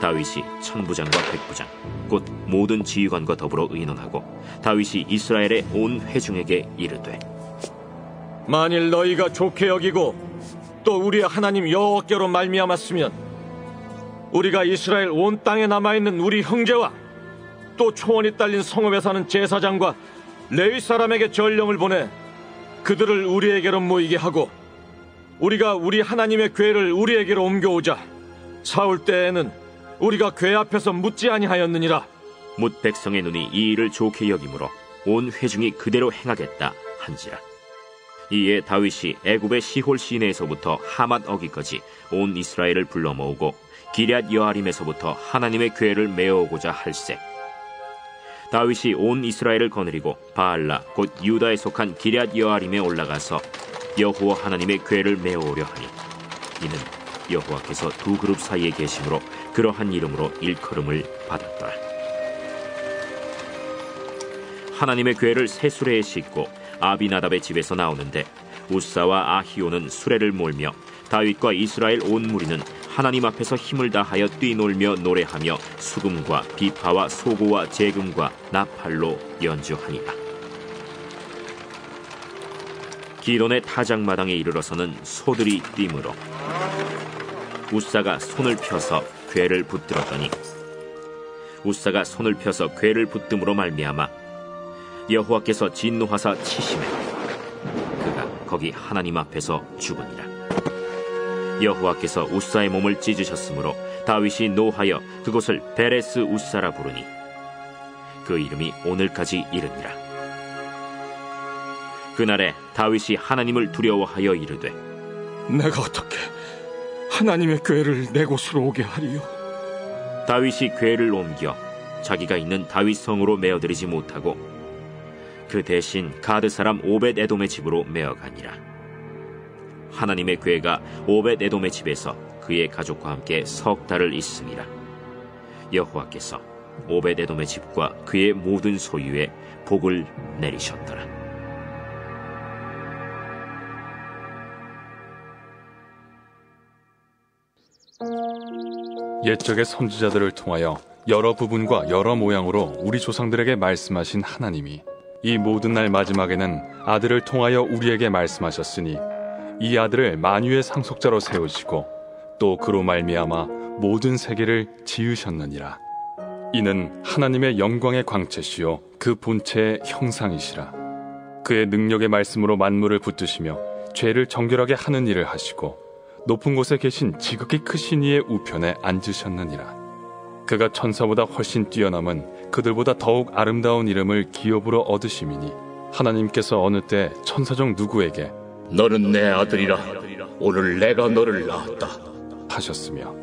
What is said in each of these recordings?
다윗이 천부장과 백부장 곧 모든 지휘관과 더불어 의논하고 다윗이 이스라엘의 온 회중에게 이르되, 만일 너희가 좋게 여기고 또 우리의 하나님 여호와께로 말미암았으면 우리가 이스라엘 온 땅에 남아있는 우리 형제와 또 초원이 딸린 성읍에 사는 제사장과 레위 사람에게 전령을 보내 그들을 우리에게로 모이게 하고 우리가 우리 하나님의 궤를 우리에게로 옮겨오자. 사울 때에는 우리가 궤 앞에서 묻지 아니하였느니라. 뭇 백성의 눈이 이 일을 좋게 여김으로 온 회중이 그대로 행하겠다 한지라. 이에 다윗이 애굽의 시홀 시내에서부터 하맛 어기까지 온 이스라엘을 불러 모으고 기럇 여아림에서부터 하나님의 궤를 메어오고자 할세. 다윗이 온 이스라엘을 거느리고 바알라 곧 유다에 속한 기럇 여아림에 올라가서 여호와 하나님의 궤를 메어오려 하니, 이는 여호와께서 두 그룹 사이에 계심으로 그러한 이름으로 일컬음을 받았더라. 하나님의 궤를 새 수레에 싣고 아비나답의 집에서 나오는데 우사와 아히오는 수레를 몰며 다윗과 이스라엘 온 무리는 하나님 앞에서 힘을 다하여 뛰놀며 노래하며 수금과 비파와 소고와 재금과 나팔로 연주하니라. 기돈의 타작마당에 이르러서는 소들이 뛰므로 우사가 손을 펴서 궤를 붙들었더니 우사가 손을 펴서 궤를 붙듦으로 말미암아 여호와께서 진노하사 치심에 그가 거기 하나님 앞에서 죽으니라. 여호와께서 우사의 몸을 찢으셨으므로 다윗이 노하여 그곳을 베레스 우사라 부르니 그 이름이 오늘까지 이르니라. 그날에 다윗이 하나님을 두려워하여 이르되, 내가 어떻게 하나님의 궤를 내 곳으로 오게 하리요? 다윗이 궤를 옮겨 자기가 있는 다윗 성으로 메어들이지 못하고 그 대신 가드 사람 오벳 에돔의 집으로 메어가니라. 하나님의 궤가 오벳 에돔의 집에서 그의 가족과 함께 석 달을 있음이라. 여호와께서 오벳 에돔의 집과 그의 모든 소유에 복을 내리셨더라. 옛적의 선지자들을 통하여 여러 부분과 여러 모양으로 우리 조상들에게 말씀하신 하나님이 이 모든 날 마지막에는 아들을 통하여 우리에게 말씀하셨으니 이 아들을 만유의 상속자로 세우시고 또 그로 말미암아 모든 세계를 지으셨느니라. 이는 하나님의 영광의 광채시요 그 본체의 형상이시라. 그의 능력의 말씀으로 만물을 붙드시며 죄를 정결하게 하는 일을 하시고 높은 곳에 계신 지극히 크신 이의 우편에 앉으셨느니라. 그가 천사보다 훨씬 뛰어남은 그들보다 더욱 아름다운 이름을 기업으로 얻으심이니 하나님께서 어느 때 천사 중 누구에게 너는 내 아들이라 오늘 내가 너를 낳았다 하셨으며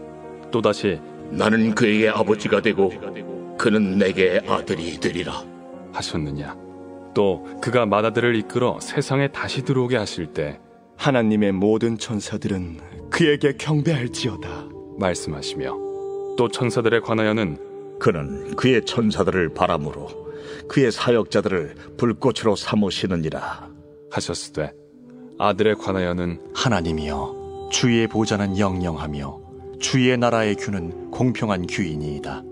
또다시 나는 그에게 아버지가 되고 그는 내게 아들이 되리라 하셨느냐. 또 그가 맏아들을 이끌어 세상에 다시 들어오게 하실 때 하나님의 모든 천사들은 그에게 경배할지어다 말씀하시며 또 천사들에 관하여는 그는 그의 천사들을 바람으로 그의 사역자들을 불꽃으로 삼으시느니라 하셨으되 아들에 관하여는 하나님이여 주의 보좌는 영영하며 주의 나라의 규는 공평한 규이니이다.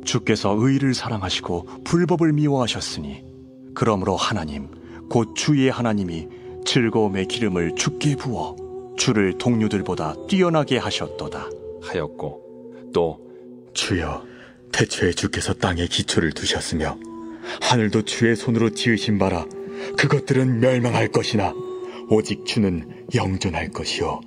주께서 의를 사랑하시고 불법을 미워하셨으니 그러므로 하나님 곧 주의 하나님이 즐거움의 기름을 주께 부어 주를 동료들보다 뛰어나게 하셨도다 하였고 또 주여 태초에 주께서 땅에 기초를 두셨으며 하늘도 주의 손으로 지으신 바라 그것들은 멸망할 것이나 오직 주는 영존할 것이요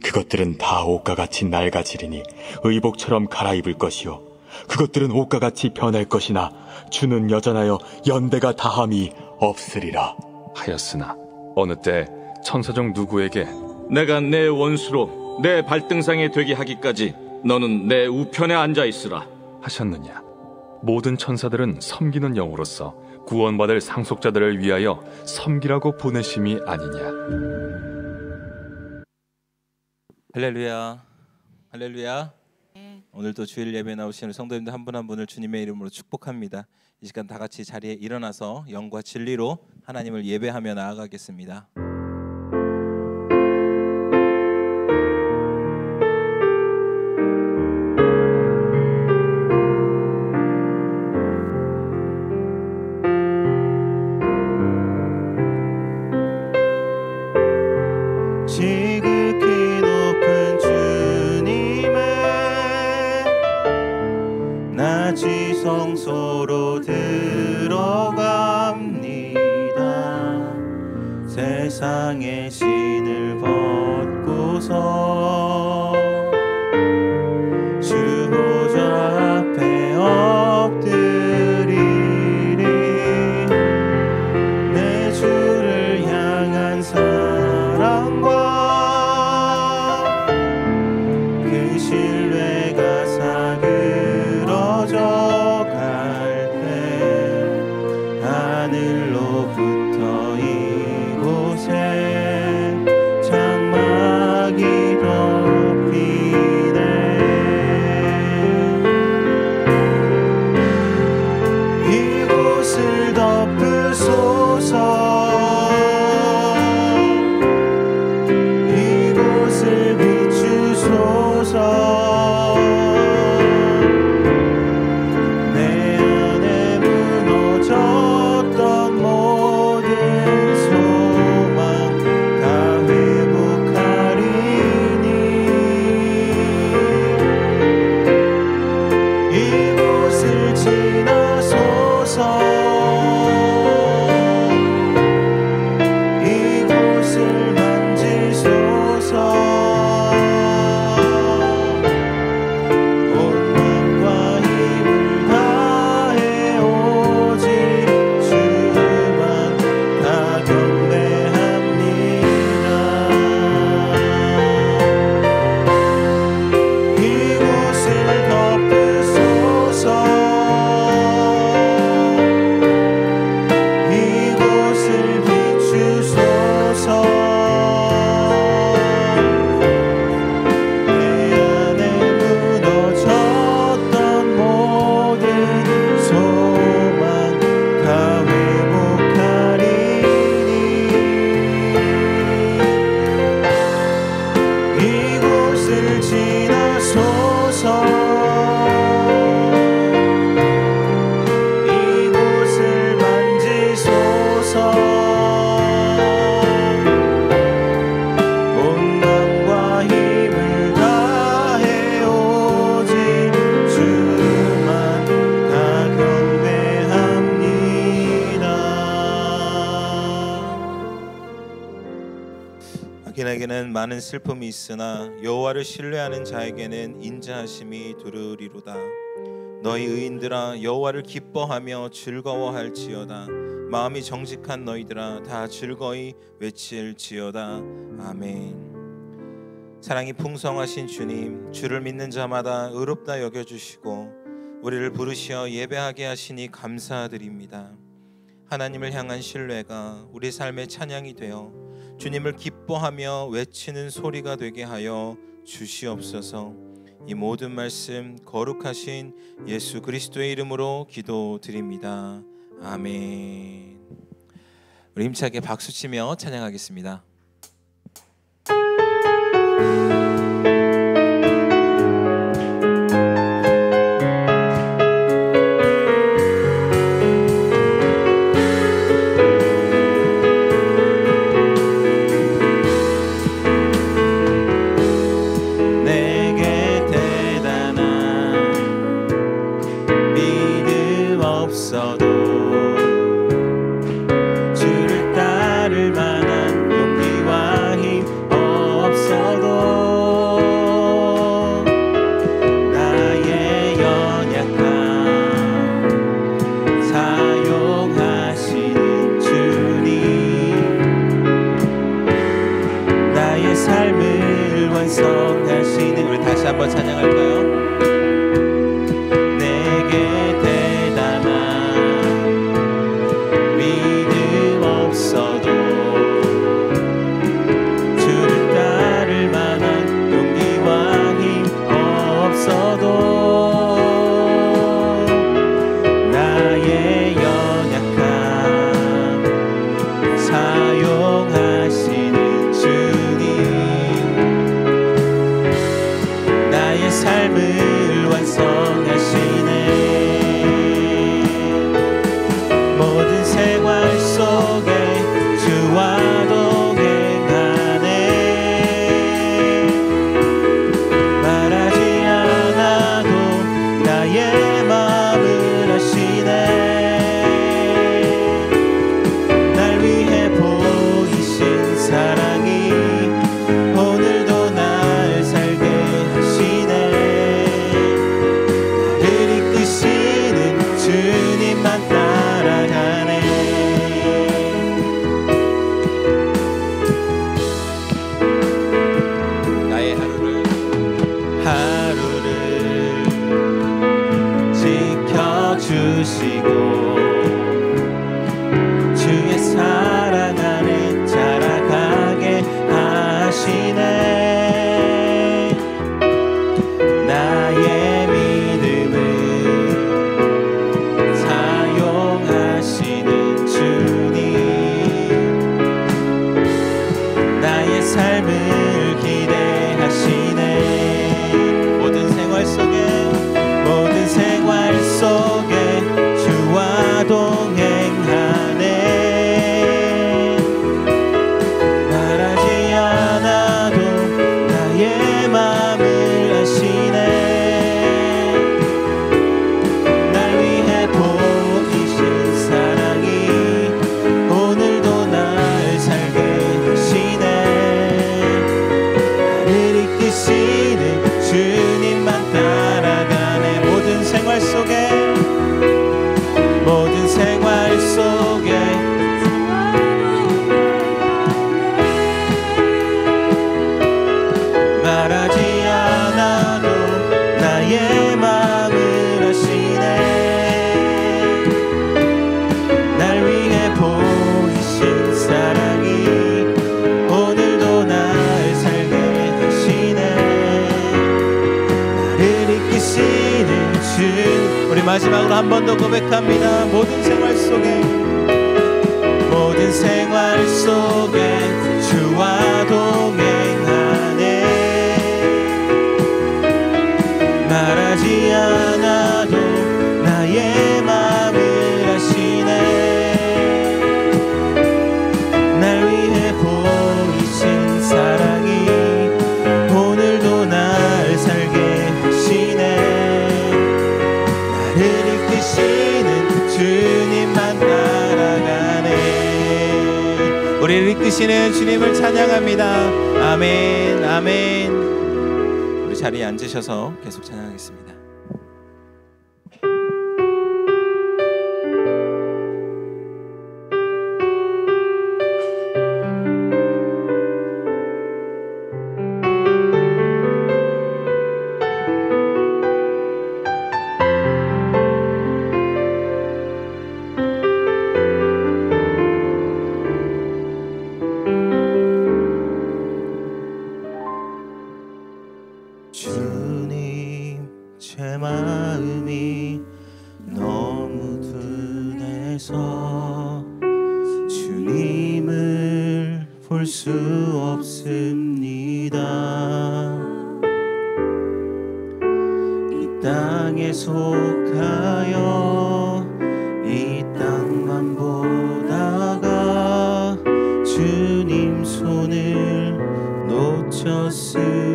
그것들은 다 옷과 같이 낡아지리니 의복처럼 갈아입을 것이요 그것들은 옷과 같이 변할 것이나 주는 여전하여 연대가 다함이 없으리라 하였으나 어느 때 천사 중 누구에게 내가 내 원수로 내 발등상에 되게 하기까지 너는 내 우편에 앉아 있으라 하셨느냐. 모든 천사들은 섬기는 영으로서 구원받을 상속자들을 위하여 섬기라고 보내심이 아니냐. 할렐루야, 할렐루야. 오늘도 주일 예배에 나오시는 성도님들 한 분 한 분을 주님의 이름으로 축복합니다. 이 시간 다 같이 자리에 일어나서 영과 진리로 하나님을 예배하며 나아가겠습니다. 신뢰가 사그러져 갈 때 하늘로부터 이곳에 장막이 덮이네. 이곳을 덮으소서. 이곳을 비추소서. 내 안에 무너졌던 모든 소망 다 회복하리니. 이곳을 지나소서. 이곳을 만지소서. 온 마음과 힘을 다해 오직 주만 다 경배합니다. 이곳을 덮으소서. 이곳을 비추소서. 내 안에 무너졌던 모든 소망 다 회복하리니. 이곳을 지나소서. 이곳을 만지소서. 온 마음과 힘을 다해 오직 주만 다 경배합니다. 악인에게는 많은 슬픔이 있으나 여호와를 신뢰하는 자에게는 인자하심이 두루리로다. 너희 의인들아 여호와를 기뻐하며 즐거워할지어다. 마음이 정직한 너희들아 다 즐거이 외칠지어다. 아멘. 사랑이 풍성하신 주님, 주를 믿는 자마다 의롭다 여겨주시고 우리를 부르시어 예배하게 하시니 감사드립니다. 하나님을 향한 신뢰가 우리 삶의 찬양이 되어 주님을 기뻐하며 외치는 소리가 되게 하여 주시옵소서. 이 모든 말씀 거룩하신 예수 그리스도의 이름으로 기도드립니다. 아멘. 우리 힘차게 박수치며 찬양하겠습니다. 삶을 완성하시는 우리 다시 한번 찬양할까요? 내게 대단한 믿음 없어도 주를 따를 만한 용기와 힘 없어도 나의 연약함 사용하시는 삶을 완성하시네. 모든 생활 속에 주와 동행하네. 말하지 않아도 나의 마음을 아시네. 날 위해 보이신 사랑이 오늘도 날 살게 하시네. 주시고 주의 사랑 안에 자라가게 하시네. 나의 믿음을 사용하시는 주님, 나의 삶을 기대하시네. 모든 생활 속에 주와 동행하네. 말하지 않아도 나의 마음을 아시네. 날 위해 보이신 사랑이 오늘도 날 살게 하시네. 나를 이끄시는 주님만 따라가네. 모든 생활 속에 말하지 않아도 나의 마음을 아시네. 날 위해 보이신 사랑이 오늘도 날 살게 하시네. 나를 이끄시는 주. 우리 마지막으로 한 번 더 고백합니다. 모든 생활 속에 주와 동행하네. 말하지 않아도 나의 마음을 아시네. 날 위해 보이신 사랑이 오늘도 날 살게 하시네. 나를 이끄시는 주님만 따라가네. 우리를 이끄시는 주님을 찬양합니다. 아멘, 아멘. 우리 자리에 앉으셔서 계속 찬양하겠습니다. 주님, 제 마음이 너무 둔해서 주님을 볼 수 없습니다. 이 땅에 속하여 이 땅만 보다가 주님 손을 놓쳤습니다.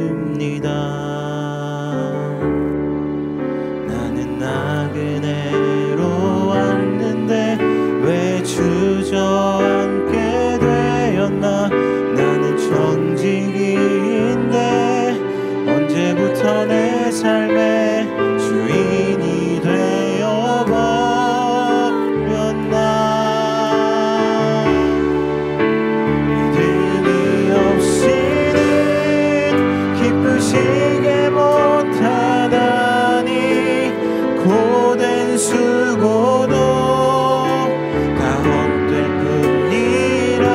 나그네로 왔는데 왜 주저앉게 되었나. 나는 정직인데 언제부터 내 삶의 주인이 되어버렸나. 믿음이 없이는 기쁘시게 못하다니. 고된 수고도 다 헛될 뿐이라.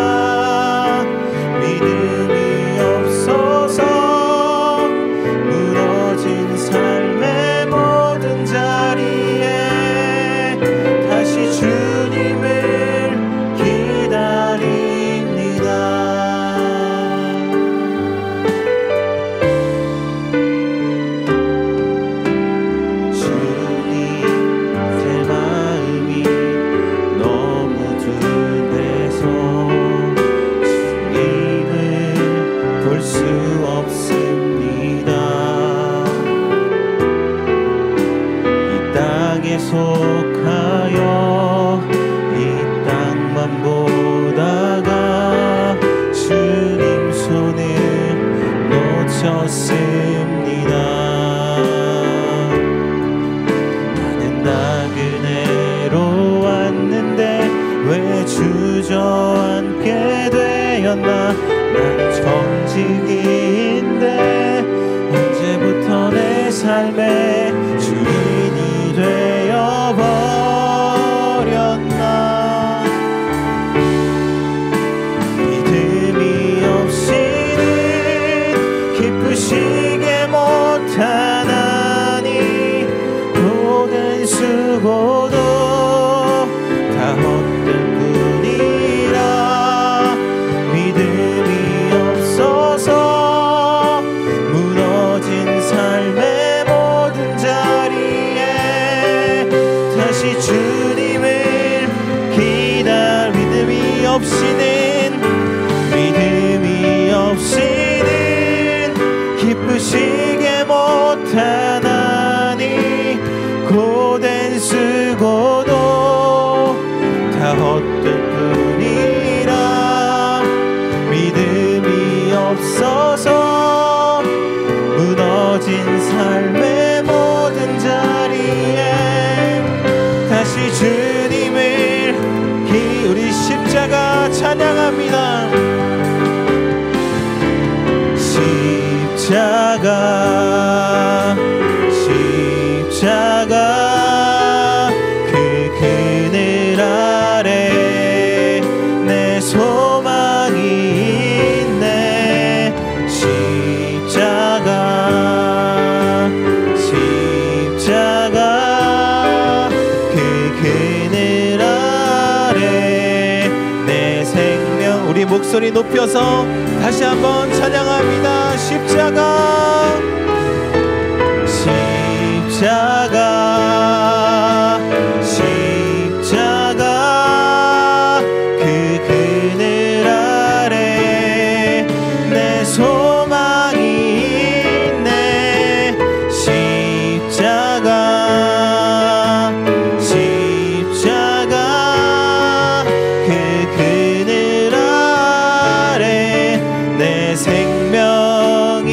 믿음이 없어서 무너진 삶의 모든 자리에 다시 주님을 기다립니다. 속하여 이 땅만 보다가 주님 손을 놓쳤습니다. 나는 나그네로 왔는데 왜 주저앉게 되었나. 나는 정직인데 언제부터 내 삶의 주인이 되어버렸나. 고된 수고도 다 헛될 뿐이라 믿음이 없어서 무너진 삶의 모든 자리에 다시 주님을 믿음이 없이는 기쁘시게 못하나니 고된 수고도 다 헛될 뿐이라 믿음이 없어서 무너진 삶의 모든 자리에 다시 주님을 우리 십자가 찬양합니다. 십자가 그 그늘 아래 내 소망이 있네. 십자가 그 그늘 아래 내 생명. 우리 목소리 높여서 다시 한번 찬양합니다. 십자가 그 그늘 아래 내 소망이 있네. 십자가 그 그늘 아래 내 생명이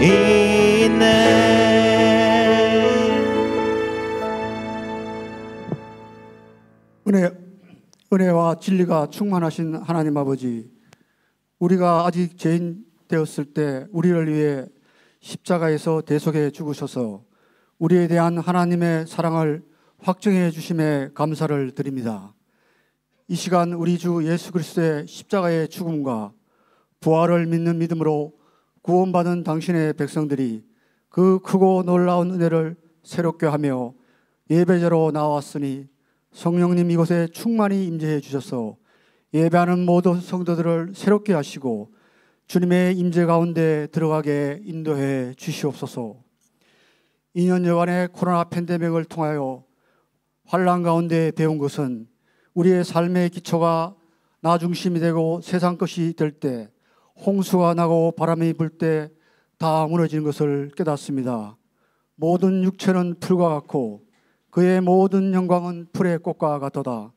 있네. 은혜와 진리가 충만하신 하나님 아버지, 우리가 아직 죄인 되었을 때 우리를 위해 십자가에서 대속해 죽으셔서 우리에 대한 하나님의 사랑을 확증해 주심에 감사를 드립니다. 이 시간 우리 주 예수 그리스도의 십자가의 죽음과 부활을 믿는 믿음으로 구원받은 당신의 백성들이 그 크고 놀라운 은혜를 새롭게 하며 예배자로 나왔으니 성령님 이곳에 충만히 임재해 주셔서 예배하는 모든 성도들을 새롭게 하시고 주님의 임재 가운데 들어가게 인도해 주시옵소서. 2년여간의 코로나 팬데믹을 통하여 환난 가운데 배운 것은 우리의 삶의 기초가 나 중심이 되고 세상 것이 될 때, 홍수가 나고 바람이 불 때 다 무너지는 것을 깨닫습니다. 모든 육체는 풀과 같고 그의 모든 영광은 풀의 꽃과 같도다.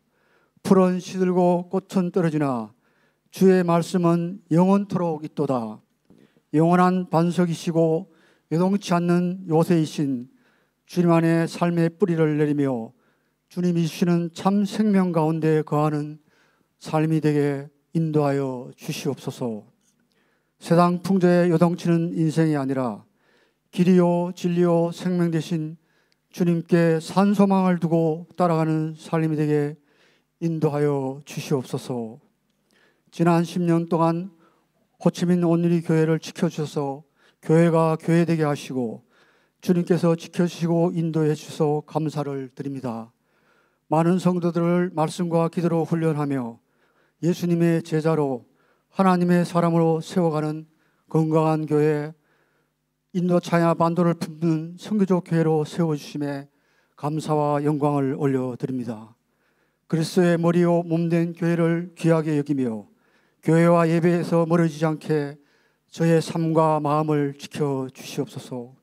풀은 시들고 꽃은 떨어지나 주의 말씀은 영원토록 있도다. 영원한 반석이시고 요동치 않는 요새이신 주님 안에 삶의 뿌리를 내리며 주님이 주시는 참 생명 가운데 거하는 삶이 되게 인도하여 주시옵소서. 세상 풍조에 요동치는 인생이 아니라 길이요 진리요 생명 되신 주님께 산소망을 두고 따라가는 삶이 되게 인도하여 주시옵소서. 지난 10년 동안 호치민 온누리 교회를 지켜주셔서 교회가 교회되게 하시고 주님께서 지켜주시고 인도해 주셔서 감사를 드립니다. 많은 성도들을 말씀과 기도로 훈련하며 예수님의 제자로 하나님의 사람으로 세워가는 건강한 교회, 인도 차야 반도를 품는 선교적 교회로 세워주심에 감사와 영광을 올려드립니다. 그리스도의 머리요 몸된 교회를 귀하게 여기며 교회와 예배에서 멀어지지 않게 저의 삶과 마음을 지켜주시옵소서.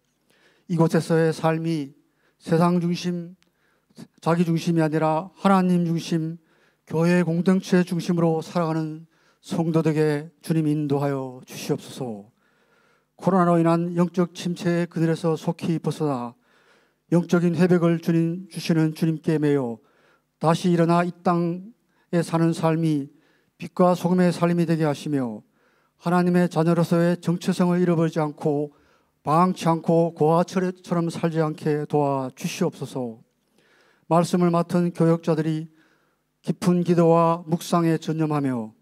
이곳에서의 삶이 세상 중심, 자기 중심이 아니라 하나님 중심, 교회 공동체 중심으로 살아가는 성도들에게 주님 인도하여 주시옵소서. 코로나로 인한 영적 침체의 그늘에서 속히 벗어나 영적인 회복을 주시는 주님께 매여 다시 일어나 이 땅에 사는 삶이 빛과 소금의 삶이 되게 하시며 하나님의 자녀로서의 정체성을 잃어버리지 않고 방황치 않고 고아처럼 살지 않게 도와주시옵소서. 말씀을 맡은 교역자들이 깊은 기도와 묵상에 전념하며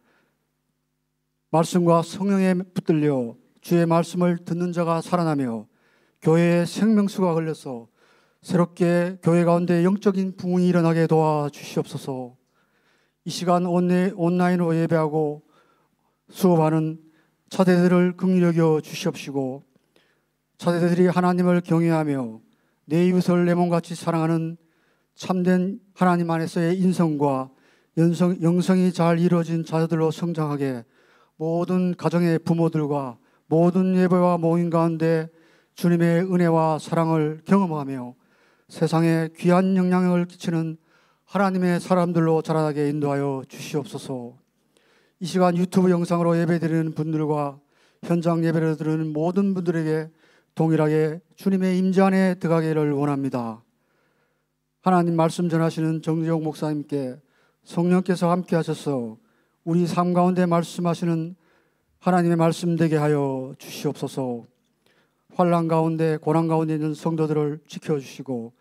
말씀과 성령에 붙들려 주의 말씀을 듣는 자가 살아나며 교회의 생명수가 걸려서 새롭게 교회 가운데 영적인 부흥이 일어나게 도와주시옵소서. 이 시간 온라인으로 예배하고 수업하는 차대들을 긍휼히 여겨 주시옵시고, 차대들이 하나님을 경외하며 내 이웃을 내 몸같이 사랑하는 참된 하나님 안에서의 인성과 영성이 잘 이루어진 자들로 성장하게, 모든 가정의 부모들과 모든 예배와 모임 가운데 주님의 은혜와 사랑을 경험하며 세상에 귀한 영향을 끼치는 하나님의 사람들로 자라나게 인도하여 주시옵소서. 이 시간 유튜브 영상으로 예배드리는 분들과 현장 예배를 드리는 모든 분들에게 동일하게 주님의 임재 안에 들어가기를 원합니다. 하나님 말씀 전하시는 정지용 목사님께 성령께서 함께 하셔서 우리 삶 가운데 말씀하시는 하나님의 말씀 되게 하여 주시옵소서. 환난 가운데 고난 가운데 있는 성도들을 지켜주시고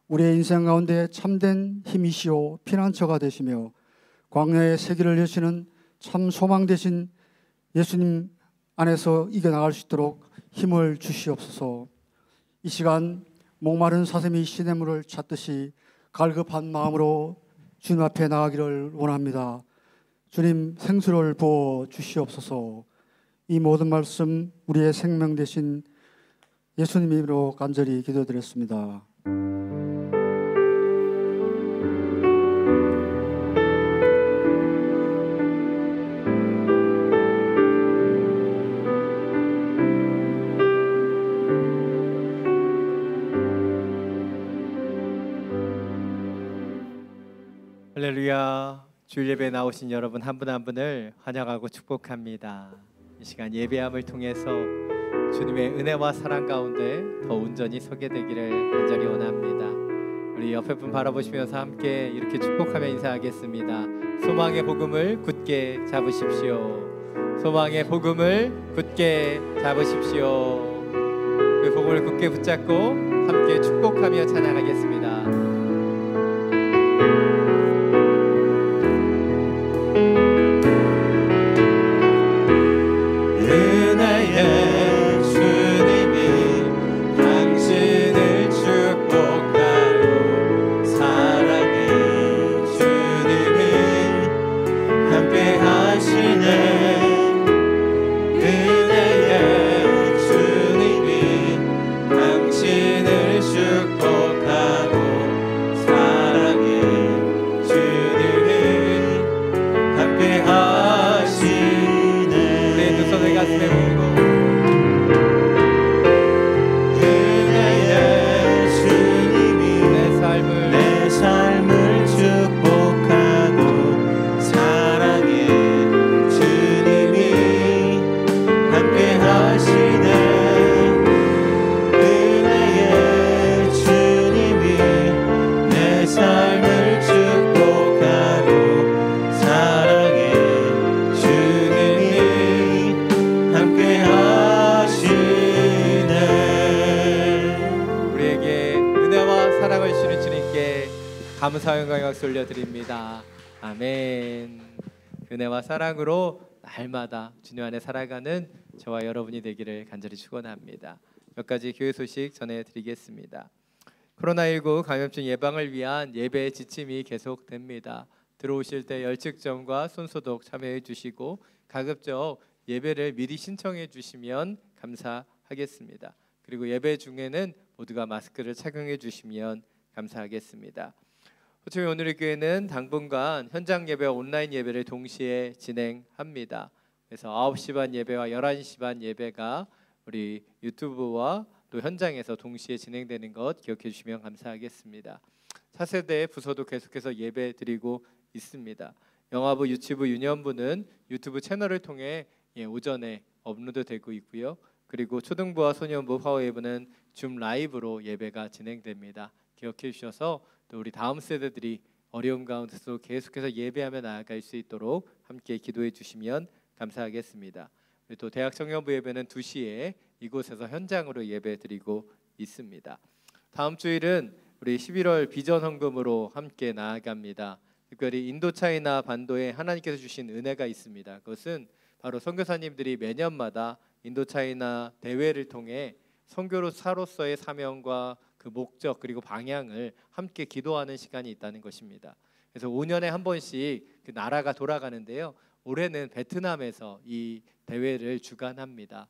우리의 인생 가운데 참된 힘이시오 피난처가 되시며 광야의 세기를 여시는 참 소망 되신 예수님 안에서 이겨나갈 수 있도록 힘을 주시옵소서. 이 시간 목마른 사슴이 시냇물을 찾듯이 갈급한 마음으로 주님 앞에 나가기를 원합니다. 주님 생수를 부어 주시옵소서. 이 모든 말씀 우리의 생명 되신 예수님 이름으로 간절히 기도드렸습니다. 할렐루야. 주일 예배에 나오신 여러분 한 분 한 분을 환영하고 축복합니다. 이 시간 예배함을 통해서 주님의 은혜와 사랑 가운데 더 온전히 서게 되기를 간절히 원합니다. 우리 옆에 분 바라보시면서 함께 이렇게 축복하며 인사하겠습니다. 소망의 복음을 굳게 잡으십시오. 소망의 복음을 굳게 잡으십시오. 그 복음을 굳게 붙잡고 함께 축복하며 찬양하겠습니다. 감사의 영광을 올려드립니다. 아멘. 은혜와 사랑으로 날마다 주님 안에 살아가는 저와 여러분이 되기를 간절히 축원합니다. 몇 가지 교회 소식 전해드리겠습니다. 코로나19 감염증 예방을 위한 예배의 지침이 계속됩니다. 들어오실 때 열측정과 손소독 참여해 주시고 가급적 예배를 미리 신청해 주시면 감사하겠습니다. 그리고 예배 중에는 모두가 마스크를 착용해 주시면 감사하겠습니다. 저희 오늘의 교회는 당분간 현장 예배와 온라인 예배를 동시에 진행합니다. 그래서 9시 반 예배와 11시 반 예배가 우리 유튜브와 또 현장에서 동시에 진행되는 것 기억해 주시면 감사하겠습니다. 차세대 부서도 계속해서 예배 드리고 있습니다. 영화부, 유치부, 유년부는 유튜브 채널을 통해 오전에 업로드되고 있고요. 그리고 초등부와 소년부, 화오예부는 줌 라이브로 예배가 진행됩니다. 기억해 주셔서 또 우리 다음 세대들이 어려움 가운데서 계속해서 예배하며 나아갈 수 있도록 함께 기도해 주시면 감사하겠습니다. 또 대학 청년부 예배는 2시에 이곳에서 현장으로 예배 드리고 있습니다. 다음 주일은 우리 11월 비전 헌금으로 함께 나아갑니다. 특별히 인도차이나 반도에 하나님께서 주신 은혜가 있습니다. 그것은 바로 선교사님들이 매년마다 인도차이나 대회를 통해 선교사로서의 사명과 그 목적 그리고 방향을 함께 기도하는 시간이 있다는 것입니다. 그래서 5년에 한 번씩 그 나라가 돌아가는데요. 올해는 베트남에서 이 대회를 주관합니다.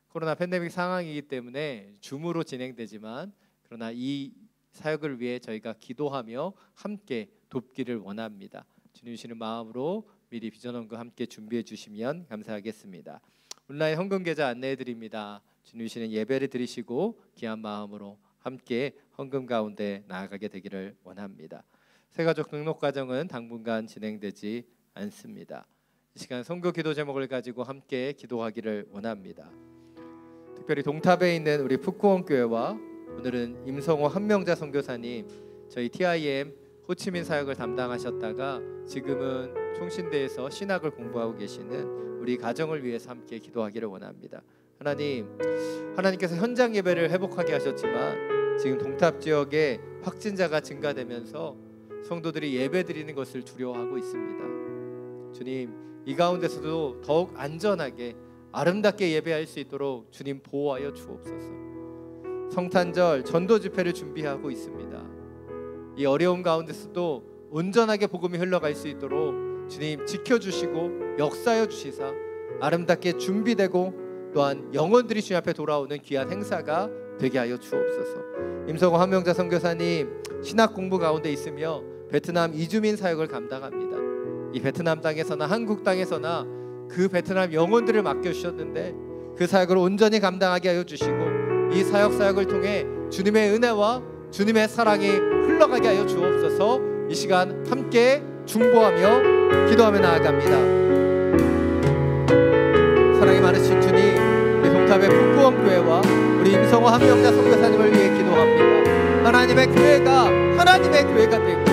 코로나 팬데믹 상황이기 때문에 줌으로 진행되지만 그러나 이 사역을 위해 저희가 기도하며 함께 돕기를 원합니다. 주님 주시는 마음으로 미리 비전헌금 함께 준비해 주시면 감사하겠습니다. 온라인 헌금 계좌 안내해 드립니다. 주님 주시는 예배를 드리시고 귀한 마음으로 함께 헌금 가운데 나아가게 되기를 원합니다. 새가족 등록 과정은 당분간 진행되지 않습니다. 이 시간 선교 기도 제목을 가지고 함께 기도하기를 원합니다. 특별히 동탑에 있는 우리 푸꾸원 교회와 오늘은 임성호 한명자 선교사님, 저희 TIM 호치민 사역을 담당하셨다가 지금은 총신대에서 신학을 공부하고 계시는 우리 가정을 위해서 함께 기도하기를 원합니다. 하나님께서 현장 예배를 회복하게 하셨지만 지금 동탑 지역에 확진자가 증가되면서 성도들이 예배드리는 것을 두려워하고 있습니다. 주님, 이 가운데서도 더욱 안전하게 아름답게 예배할 수 있도록 주님 보호하여 주옵소서. 성탄절 전도 집회를 준비하고 있습니다. 이 어려운 가운데서도 온전하게 복음이 흘러갈 수 있도록 주님 지켜주시고 역사여 주시사 아름답게 준비되고 또한 영혼들이 주님 앞에 돌아오는 귀한 행사가 되게 하여 주옵소서. 임성호 한명자 선교사님 신학 공부 가운데 있으며 베트남 이주민 사역을 감당합니다. 이 베트남 땅에서나 한국 땅에서나 그 베트남 영혼들을 맡겨주셨는데 그 사역을 온전히 감당하게 하여 주시고 이 사역을 통해 주님의 은혜와 주님의 사랑이 흘러가게 하여 주옵소서. 이 시간 함께 중보하며 기도하며 나아갑니다. 사랑이 많으신 주님, 우리 동탑의 푸꾸원 교회와 우리 임성호 한명자 선교사님을 위해 기도합니다. 하나님의 교회가 하나님의 교회가 되고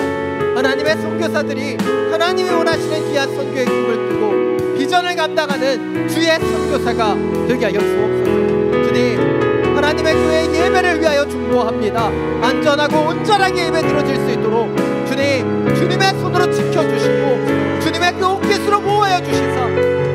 하나님의 선교사들이 하나님이 원하시는 귀한 선교의 꿈을 꾸고 비전을 감당하는 주의 선교사가 되게 하여 주옵소서. 주님, 하나님의 교회의 예배를 위하여 중보합니다. 안전하고 온전하게 예배 드려질 수 있도록 주님, 주님의 손으로 지켜주시고 주님의 그 옷깃으로 모아여 주시사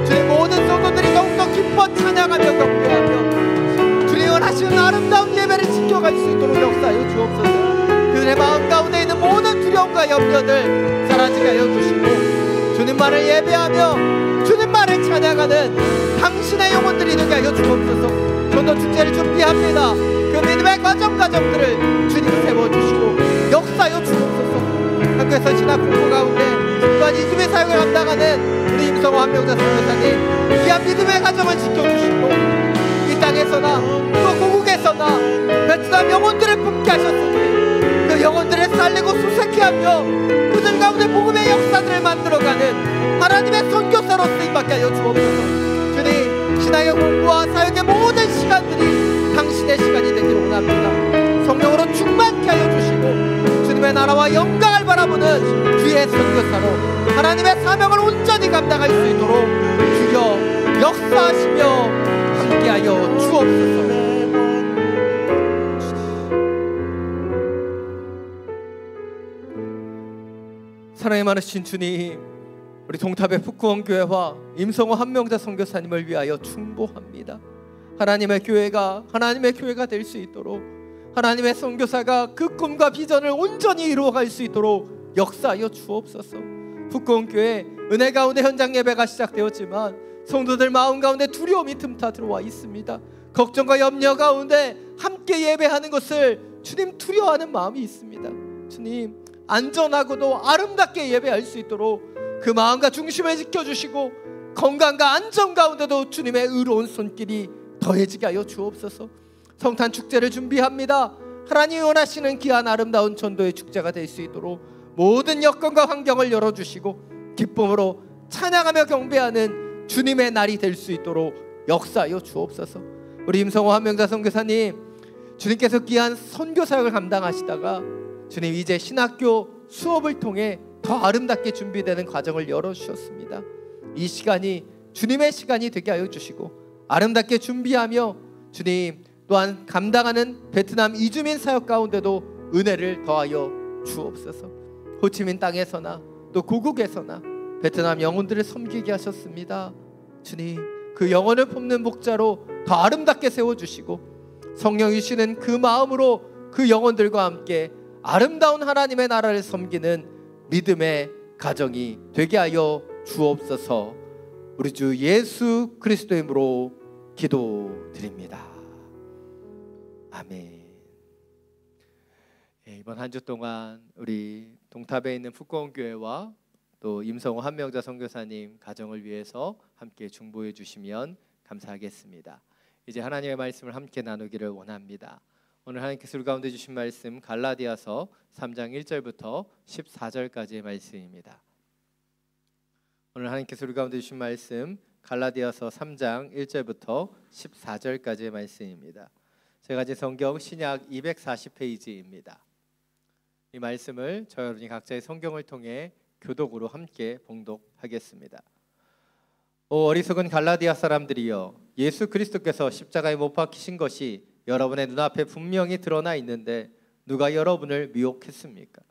주님 모든 성도들이 더욱더 기뻐 찬양하며 경배하며 주님 원하시는 아름다운 예배를 지켜갈 수 있도록 역사하여 주옵소서. 그들의 마음 가운데 있는 모든 두려움과 염려들 사라지게 하여 주시고 주님만을 예배하며 주님만을 찬양하는 당신의 영혼들이 되게 하여 주옵소서. 전도 축제를 준비합니다. 그 믿음의 과정들을 주님 세워주시고 역사하여 주옵소서. 한국에서 신학 공부 가운데 또한 이주민 사역을 감당하는 우리 임성호 한명자 선교사님 귀한 믿음의 가정을 지켜주시고 이 땅에서나 또 고국에서나 베트남 영혼들을 품게 하셨으니 그 영혼들을 살리고 수색케 하며 그들 가운데 복음의 역사들을 만들어가는 하나님의 선교사로 쓰임받게 하여 주옵소서. 주님, 신앙의 공부와 사역의 모든 시간들이 당신의 시간이 되기를 원합니다. 성령으로 충만케 하여 주시고 주님의 나라와 영광을 바라보는 주의 선교사로 하나님의 사명을 온전히 감당할 수 있도록 주여 역사하시며 함께하여 주옵소서. 사랑이 많으신 주님, 우리 동탑의 푸꾸원 교회와 임성호 한명자 선교사님을 위하여 충보합니다. 하나님의 교회가 될 수 있도록 하나님의 선교사가 그 꿈과 비전을 온전히 이루어갈 수 있도록 역사하여 주옵소서. 푸꾸원 교회 은혜 가운데 현장 예배가 시작되었지만 성도들 마음 가운데 두려움이 틈타 들어와 있습니다. 걱정과 염려 가운데 함께 예배하는 것을 주님 두려워하는 마음이 있습니다. 주님, 안전하고도 아름답게 예배할 수 있도록 그 마음과 중심을 지켜주시고 건강과 안전 가운데도 주님의 의로운 손길이 더해지게 하여 주옵소서. 성탄 축제를 준비합니다. 하나님이 원하시는 귀한 아름다운 전도의 축제가 될 수 있도록 모든 여건과 환경을 열어주시고 기쁨으로 찬양하며 경배하는 주님의 날이 될 수 있도록 역사하여 주옵소서. 우리 임성호 한명자 선교사님, 주님께서 귀한 선교 사역을 감당하시다가 주님 이제 신학교 수업을 통해 더 아름답게 준비되는 과정을 열어주셨습니다. 이 시간이 주님의 시간이 되게 하여 주시고 아름답게 준비하며 주님 또한 감당하는 베트남 이주민 사역 가운데도 은혜를 더하여 주옵소서. 호치민 땅에서나 또 고국에서나 베트남 영혼들을 섬기게 하셨습니다. 주님, 그 영혼을 품는 목자로 더 아름답게 세워주시고 성령이 주시는 그 마음으로 그 영혼들과 함께 아름다운 하나님의 나라를 섬기는 믿음의 가정이 되게 하여 주옵소서. 우리 주 예수 그리스도의 이름으로 기도드립니다. 아멘. 이번 한 주 동안 우리 동탑에 있는 북구원교회와 또 임성호 한명자 선교사님 가정을 위해서 함께 중보해 주시면 감사하겠습니다. 이제 하나님의 말씀을 함께 나누기를 원합니다. 오늘 하나님께서 우리 가운데 주신 말씀 갈라디아서 3장 1절부터 14절까지의 말씀입니다. 오늘 하나님께서 우리 가운데 주신 말씀 갈라디아서 3장 1절부터 14절까지의 말씀입니다. 제가 가진 성경 신약 240페이지입니다. 이 말씀을 저 여러분이 각자의 성경을 통해 교독으로 함께 봉독하겠습니다. 오 어리석은 갈라디아 사람들이여, 예수 그리스도께서 십자가에 못 박히신 것이 여러분의 눈앞에 분명히 드러나 있는데 누가 여러분을 미혹했습니까?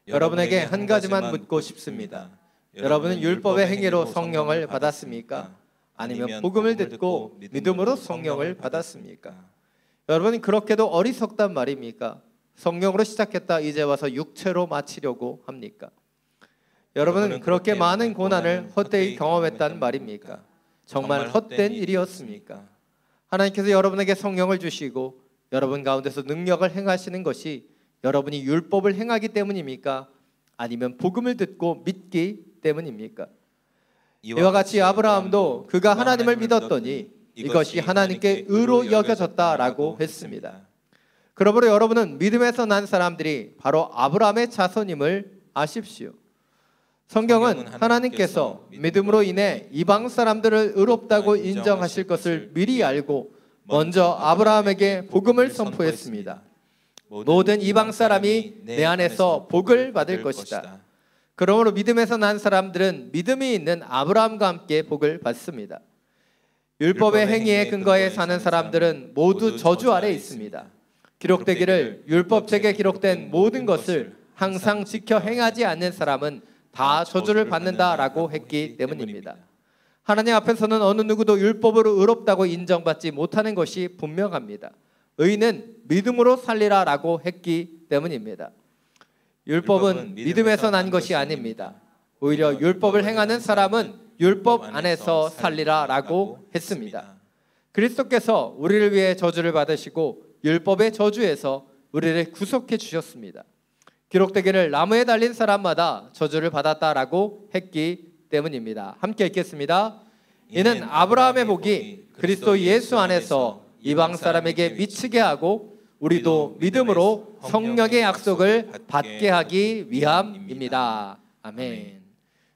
여러분에게 한 가지만 묻고 싶습니다. 여러분은 율법의 행위로 성령을 받았습니까? 아니면 복음을 듣고 믿음으로 성령을 받았습니까? 여러분은 그렇게도 어리석단 말입니까? 성령으로 시작했다 이제 와서 육체로 마치려고 합니까? 여러분은 그렇게 많은 고난을 헛되이 경험했단 말입니까? 정말 헛된 일이었습니까? 하나님께서 여러분에게 성령을 주시고 여러분 가운데서 능력을 행하시는 것이 여러분이 율법을 행하기 때문입니까? 아니면 복음을 듣고 믿기 때문입니까? 이와 같이 아브라함도 그가 하나님을 믿었더니 이것이 하나님께 의로 여겨졌다라고 했습니다. 그러므로 여러분은 믿음에서 난 사람들이 바로 아브라함의 자손임을 아십시오. 성경은 하나님께서 믿음으로 인해 이방 사람들을 의롭다고 인정하실 것을 미리 알고 먼저 아브라함에게 복음을 선포했습니다. 모든 이방 사람이 내 안에서 복을 받을 것이다. 그러므로 믿음에서 난 사람들은 믿음이 있는 아브라함과 함께 복을 받습니다. 율법의 행위에 근거해 사는 사람들은 모두 저주 아래 있습니다. 기록되기를 율법책에 기록된 모든 것을 항상 지켜 행하지 않는 사람은 다 저주를 받는다라고 했기 때문입니다. 하나님 앞에서는 어느 누구도 율법으로 의롭다고 인정받지 못하는 것이 분명합니다. 의인은 믿음으로 살리라라고 했기 때문입니다. 율법은 믿음에서 난 것이 아닙니다. 오히려 율법을 행하는 사람은 율법 안에서 살리라라고 했습니다. 그리스도께서 우리를 위해 저주를 받으시고 율법의 저주에서 우리를 구속해 주셨습니다. 기록되기를 나무에 달린 사람마다 저주를 받았다라고 했기 때문입니다. 함께 읽겠습니다. 이는 아브라함의 복이 그리스도 예수 안에서 이방 사람에게 미치게 하고 우리도 믿음으로 성령의 약속을 받게 하기 위함입니다. 아멘.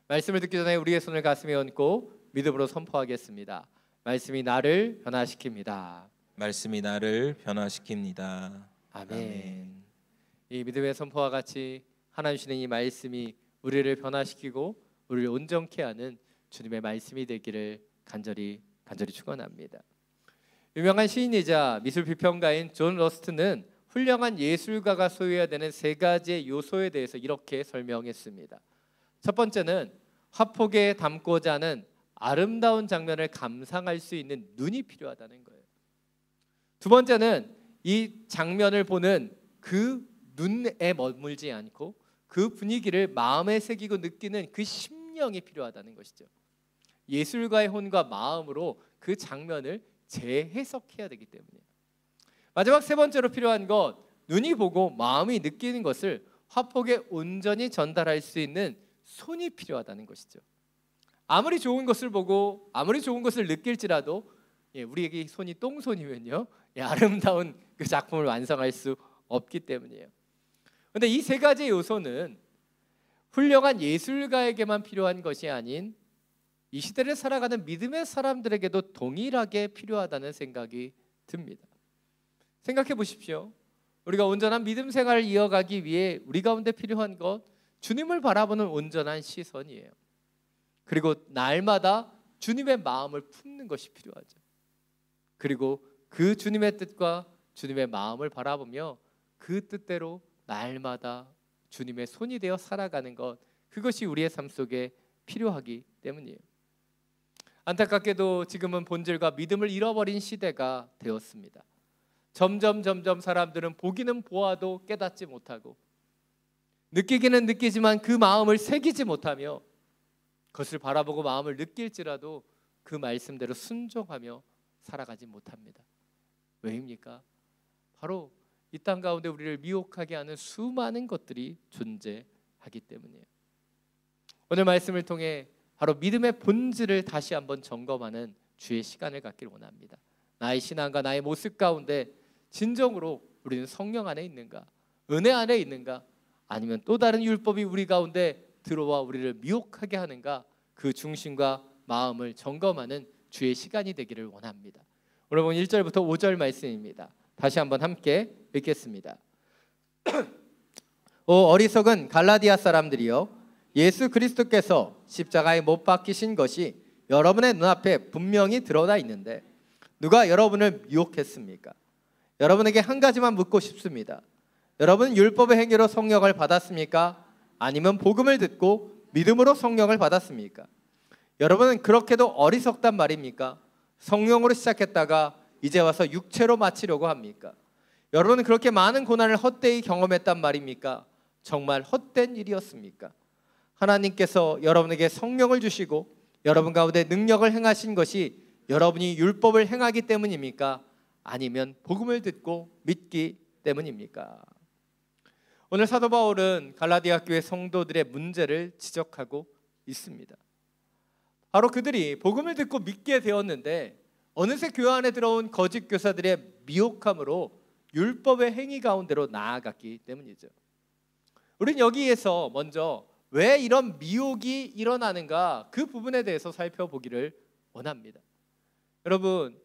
말씀을 듣기 전에 우리의 손을 가슴에 얹고 믿음으로 선포하겠습니다. 말씀이 나를 변화시킵니다. 말씀이 나를 변화시킵니다. 아멘. 아멘. 이 믿음의 선포와 같이 하나님 주시는 이 말씀이 우리를 변화시키고 우리를 온전케 하는 주님의 말씀이 되기를 간절히 축원합니다. 유명한 시인이자 미술 비평가인 존 러스트는 훌륭한 예술가가 소유해야 되는 세 가지의 요소에 대해서 이렇게 설명했습니다. 첫 번째는 화폭에 담고자 하는 아름다운 장면을 감상할 수 있는 눈이 필요하다는 거예요. 두 번째는 이 장면을 보는 그 눈에 머물지 않고 그 분위기를 마음에 새기고 느끼는 그 심령이 필요하다는 것이죠. 예술가의 혼과 마음으로 그 장면을 재해석해야 되기 때문이에요. 마지막 세 번째로 필요한 것, 눈이 보고 마음이 느끼는 것을 화폭에 온전히 전달할 수 있는 손이 필요하다는 것이죠. 아무리 좋은 것을 보고 아무리 좋은 것을 느낄지라도 우리에게 손이 똥손이면요 아름다운 그 작품을 완성할 수 없기 때문이에요. 그런데 이 세 가지의 요소는 훌륭한 예술가에게만 필요한 것이 아닌 이 시대를 살아가는 믿음의 사람들에게도 동일하게 필요하다는 생각이 듭니다. 생각해 보십시오. 우리가 온전한 믿음 생활을 이어가기 위해 우리 가운데 필요한 것, 주님을 바라보는 온전한 시선이에요. 그리고 날마다 주님의 마음을 품는 것이 필요하죠. 그리고 그 주님의 뜻과 주님의 마음을 바라보며 그 뜻대로 날마다 주님의 손이 되어 살아가는 것, 그것이 우리의 삶 속에 필요하기 때문이에요. 안타깝게도 지금은 본질과 믿음을 잃어버린 시대가 되었습니다. 점점 사람들은 보기는 보아도 깨닫지 못하고 느끼기는 느끼지만 그 마음을 새기지 못하며 그것을 바라보고 마음을 느낄지라도 그 말씀대로 순종하며 살아가지 못합니다. 왜입니까? 바로 이 땅 가운데 우리를 미혹하게 하는 수많은 것들이 존재하기 때문이에요. 오늘 말씀을 통해 바로 믿음의 본질을 다시 한번 점검하는 주의 시간을 갖길 원합니다. 나의 신앙과 나의 모습 가운데 진정으로 우리는 성령 안에 있는가, 은혜 안에 있는가, 아니면 또 다른 율법이 우리 가운데 들어와 우리를 미혹하게 하는가, 그 중심과 마음을 점검하는 주의 시간이 되기를 원합니다. 오늘 본 1절부터 5절 말씀입니다. 다시 한번 함께 읽겠습니다. 오 어리석은 갈라디아 사람들이여, 예수 그리스도께서 십자가에 못 박히신 것이 여러분의 눈앞에 분명히 드러나 있는데 누가 여러분을 미혹했습니까? 여러분에게 한 가지만 묻고 싶습니다. 여러분은 율법의 행위로 성령을 받았습니까? 아니면 복음을 듣고 믿음으로 성령을 받았습니까? 여러분은 그렇게도 어리석단 말입니까? 성령으로 시작했다가 이제 와서 육체로 마치려고 합니까? 여러분은 그렇게 많은 고난을 헛되이 경험했단 말입니까? 정말 헛된 일이었습니까? 하나님께서 여러분에게 성령을 주시고 여러분 가운데 능력을 행하신 것이 여러분이 율법을 행하기 때문입니까? 아니면 복음을 듣고 믿기 때문입니까? 오늘 사도 바울은 갈라디아 교회 성도들의 문제를 지적하고 있습니다. 바로 그들이 복음을 듣고 믿게 되었는데 어느새 교회 안에 들어온 거짓 교사들의 미혹함으로 율법의 행위 가운데로 나아갔기 때문이죠. 우리는 여기에서 먼저 왜 이런 미혹이 일어나는가, 그 부분에 대해서 살펴보기를 원합니다. 여러분,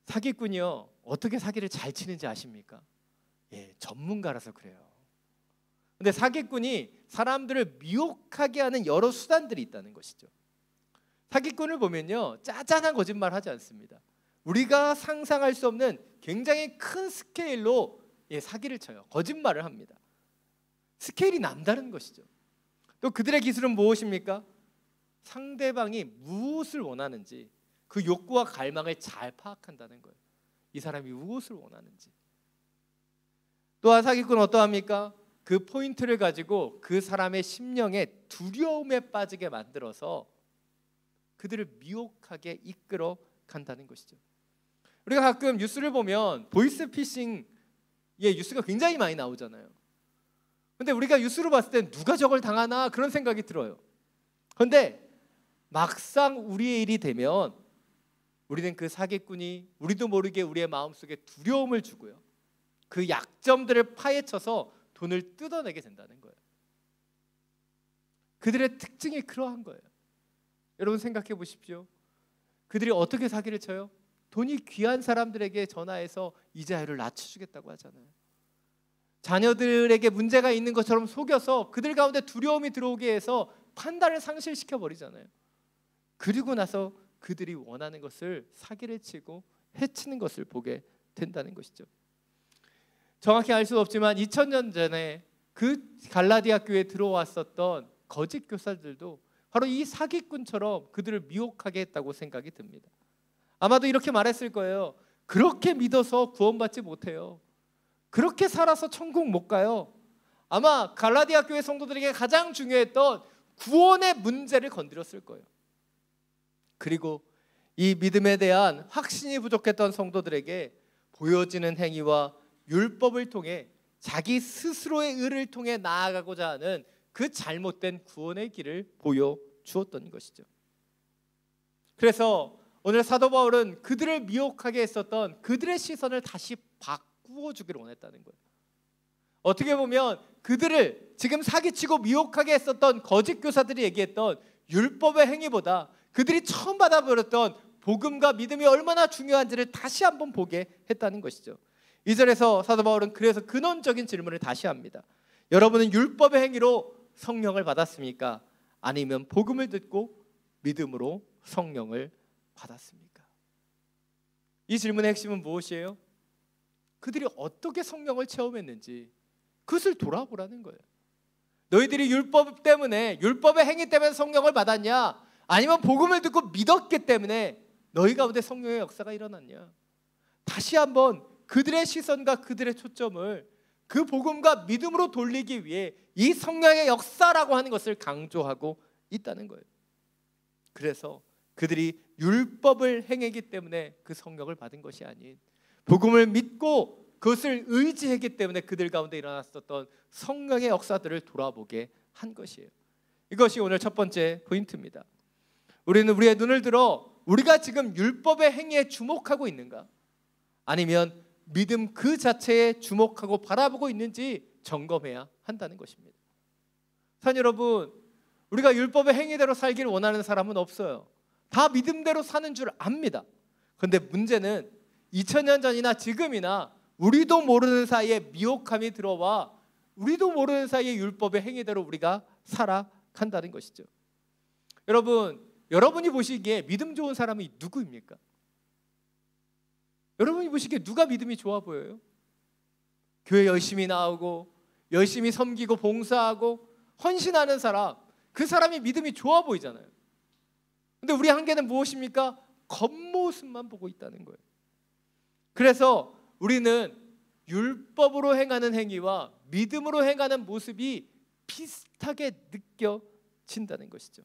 사기꾼이요, 어떻게 사기를 잘 치는지 아십니까? 예, 전문가라서 그래요. 근데 사기꾼이 사람들을 미혹하게 하는 여러 수단들이 있다는 것이죠. 사기꾼을 보면요, 짜잔한 거짓말 하지 않습니다. 우리가 상상할 수 없는 굉장히 큰 스케일로 사기를 쳐요. 거짓말을 합니다. 스케일이 남다른 것이죠. 또 그들의 기술은 무엇입니까? 상대방이 무엇을 원하는지 그 욕구와 갈망을 잘 파악한다는 거예요. 이 사람이 무엇을 원하는지. 또한 사기꾼은 어떠합니까? 그 포인트를 가지고 그 사람의 심령에 두려움에 빠지게 만들어서 그들을 미혹하게 이끌어 간다는 것이죠. 우리가 가끔 뉴스를 보면 보이스피싱의 뉴스가 굉장히 많이 나오잖아요. 근데 우리가 뉴스로 봤을 때 누가 저걸 당하나 그런 생각이 들어요. 그런데 막상 우리의 일이 되면 우리는 그 사기꾼이 우리도 모르게 우리의 마음속에 두려움을 주고요, 그 약점들을 파헤쳐서 돈을 뜯어내게 된다는 거예요. 그들의 특징이 그러한 거예요. 여러분 생각해 보십시오. 그들이 어떻게 사기를 쳐요? 돈이 귀한 사람들에게 전화해서 이자율을 낮춰주겠다고 하잖아요. 자녀들에게 문제가 있는 것처럼 속여서 그들 가운데 두려움이 들어오게 해서 판단을 상실시켜 버리잖아요. 그리고 나서 그들이 원하는 것을 사기를 치고 해치는 것을 보게 된다는 것이죠. 정확히 알 수 없지만 2000년 전에 그 갈라디아 교회에 들어왔었던 거짓 교사들도 바로 이 사기꾼처럼 그들을 미혹하게 했다고 생각이 듭니다. 아마도 이렇게 말했을 거예요. 그렇게 믿어서 구원받지 못해요. 그렇게 살아서 천국 못 가요. 아마 갈라디아 교회 성도들에게 가장 중요했던 구원의 문제를 건드렸을 거예요. 그리고 이 믿음에 대한 확신이 부족했던 성도들에게 보여지는 행위와 율법을 통해 자기 스스로의 의를 통해 나아가고자 하는 그 잘못된 구원의 길을 보여주었던 것이죠. 그래서 오늘 사도 바울은 그들을 미혹하게 했었던 그들의 시선을 다시 바꾸어 주기를 원했다는 거예요. 어떻게 보면 그들을 지금 사기치고 미혹하게 했었던 거짓 교사들이 얘기했던 율법의 행위보다 그들이 처음 받아버렸던 복음과 믿음이 얼마나 중요한지를 다시 한번 보게 했다는 것이죠. 2절에서 사도 바울은 그래서 근원적인 질문을 다시 합니다. 여러분은 율법의 행위로 성령을 받았습니까? 아니면 복음을 듣고 믿음으로 성령을 받았습니까? 이 질문의 핵심은 무엇이에요? 그들이 어떻게 성령을 체험했는지 그것을 돌아보라는 거예요. 너희들이 율법 때문에, 율법의 행위 때문에 성령을 받았냐? 아니면 복음을 듣고 믿었기 때문에 너희 가운데 성령의 역사가 일어났냐? 다시 한번 그들의 시선과 그들의 초점을 그 복음과 믿음으로 돌리기 위해 이 성령의 역사라고 하는 것을 강조하고 있다는 거예요. 그래서 그들이 율법을 행했기 때문에 그 성령을 받은 것이 아닌 복음을 믿고 그것을 의지했기 때문에 그들 가운데 일어났었던 성령의 역사들을 돌아보게 한 것이에요. 이것이 오늘 첫 번째 포인트입니다. 우리는 우리의 눈을 들어 우리가 지금 율법의 행위에 주목하고 있는가? 아니면 믿음 그 자체에 주목하고 바라보고 있는지 점검해야 한다는 것입니다. 사랑 여러분, 우리가 율법의 행위대로 살기를 원하는 사람은 없어요. 다 믿음대로 사는 줄 압니다. 그런데 문제는 2000년 전이나 지금이나 우리도 모르는 사이에 미혹함이 들어와 우리도 모르는 사이에 율법의 행위대로 우리가 살아간다는 것이죠. 여러분이 보시기에 믿음 좋은 사람이 누구입니까? 여러분이 보시기에 누가 믿음이 좋아 보여요? 교회 열심히 나오고 열심히 섬기고 봉사하고 헌신하는 사람, 그 사람이 믿음이 좋아 보이잖아요. 근데 우리 한계는 무엇입니까? 겉모습만 보고 있다는 거예요. 그래서 우리는 율법으로 행하는 행위와 믿음으로 행하는 모습이 비슷하게 느껴진다는 것이죠.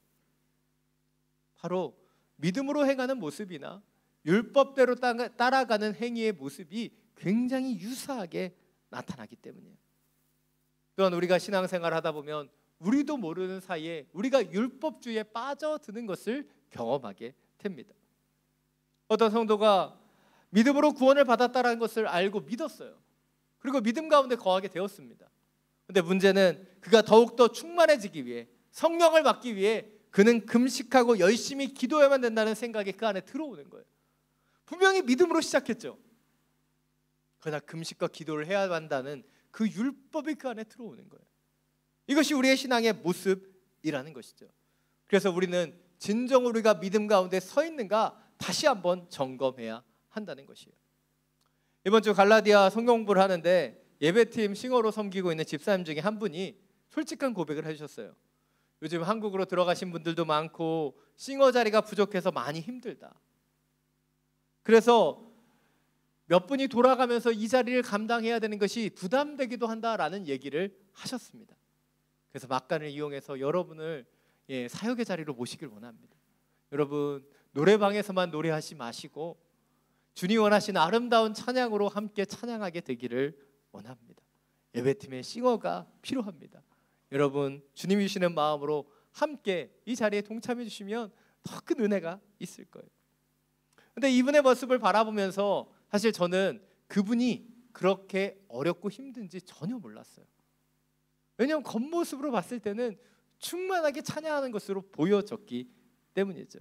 바로 믿음으로 행하는 모습이나 율법대로 따라가는 행위의 모습이 굉장히 유사하게 나타나기 때문이에요. 또한 우리가 신앙생활을 하다 보면 우리도 모르는 사이에 우리가 율법주의에 빠져드는 것을 경험하게 됩니다. 어떤 성도가 믿음으로 구원을 받았다는 것을 알고 믿었어요. 그리고 믿음 가운데 거하게 되었습니다. 그런데 문제는 그가 더욱더 충만해지기 위해 성령을 받기 위해 그는 금식하고 열심히 기도해야만 된다는 생각이 그 안에 들어오는 거예요. 분명히 믿음으로 시작했죠. 그러나 금식과 기도를 해야 한다는 그 율법이 그 안에 들어오는 거예요. 이것이 우리의 신앙의 모습이라는 것이죠. 그래서 우리는 진정으로 우리가 믿음 가운데 서 있는가 다시 한번 점검해야 한다는 것이에요. 이번 주 갈라디아 성경 공부를 하는데 예배팀 싱어로 섬기고 있는 집사님 중에 한 분이 솔직한 고백을 해주셨어요. 요즘 한국으로 들어가신 분들도 많고 싱어 자리가 부족해서 많이 힘들다. 그래서 몇 분이 돌아가면서 이 자리를 감당해야 되는 것이 부담되기도 한다라는 얘기를 하셨습니다. 그래서 막간을 이용해서 여러분을 사역의 자리로 모시길 원합니다. 여러분, 노래방에서만 노래하지 마시고 주님 원하시는 아름다운 찬양으로 함께 찬양하게 되기를 원합니다. 예배팀의 싱어가 필요합니다. 여러분, 주님이 주시는 마음으로 함께 이 자리에 동참해 주시면 더 큰 은혜가 있을 거예요. 그런데 이분의 모습을 바라보면서 사실 저는 그분이 그렇게 어렵고 힘든지 전혀 몰랐어요. 왜냐하면 겉모습으로 봤을 때는 충만하게 찬양하는 것으로 보여졌기 때문이죠.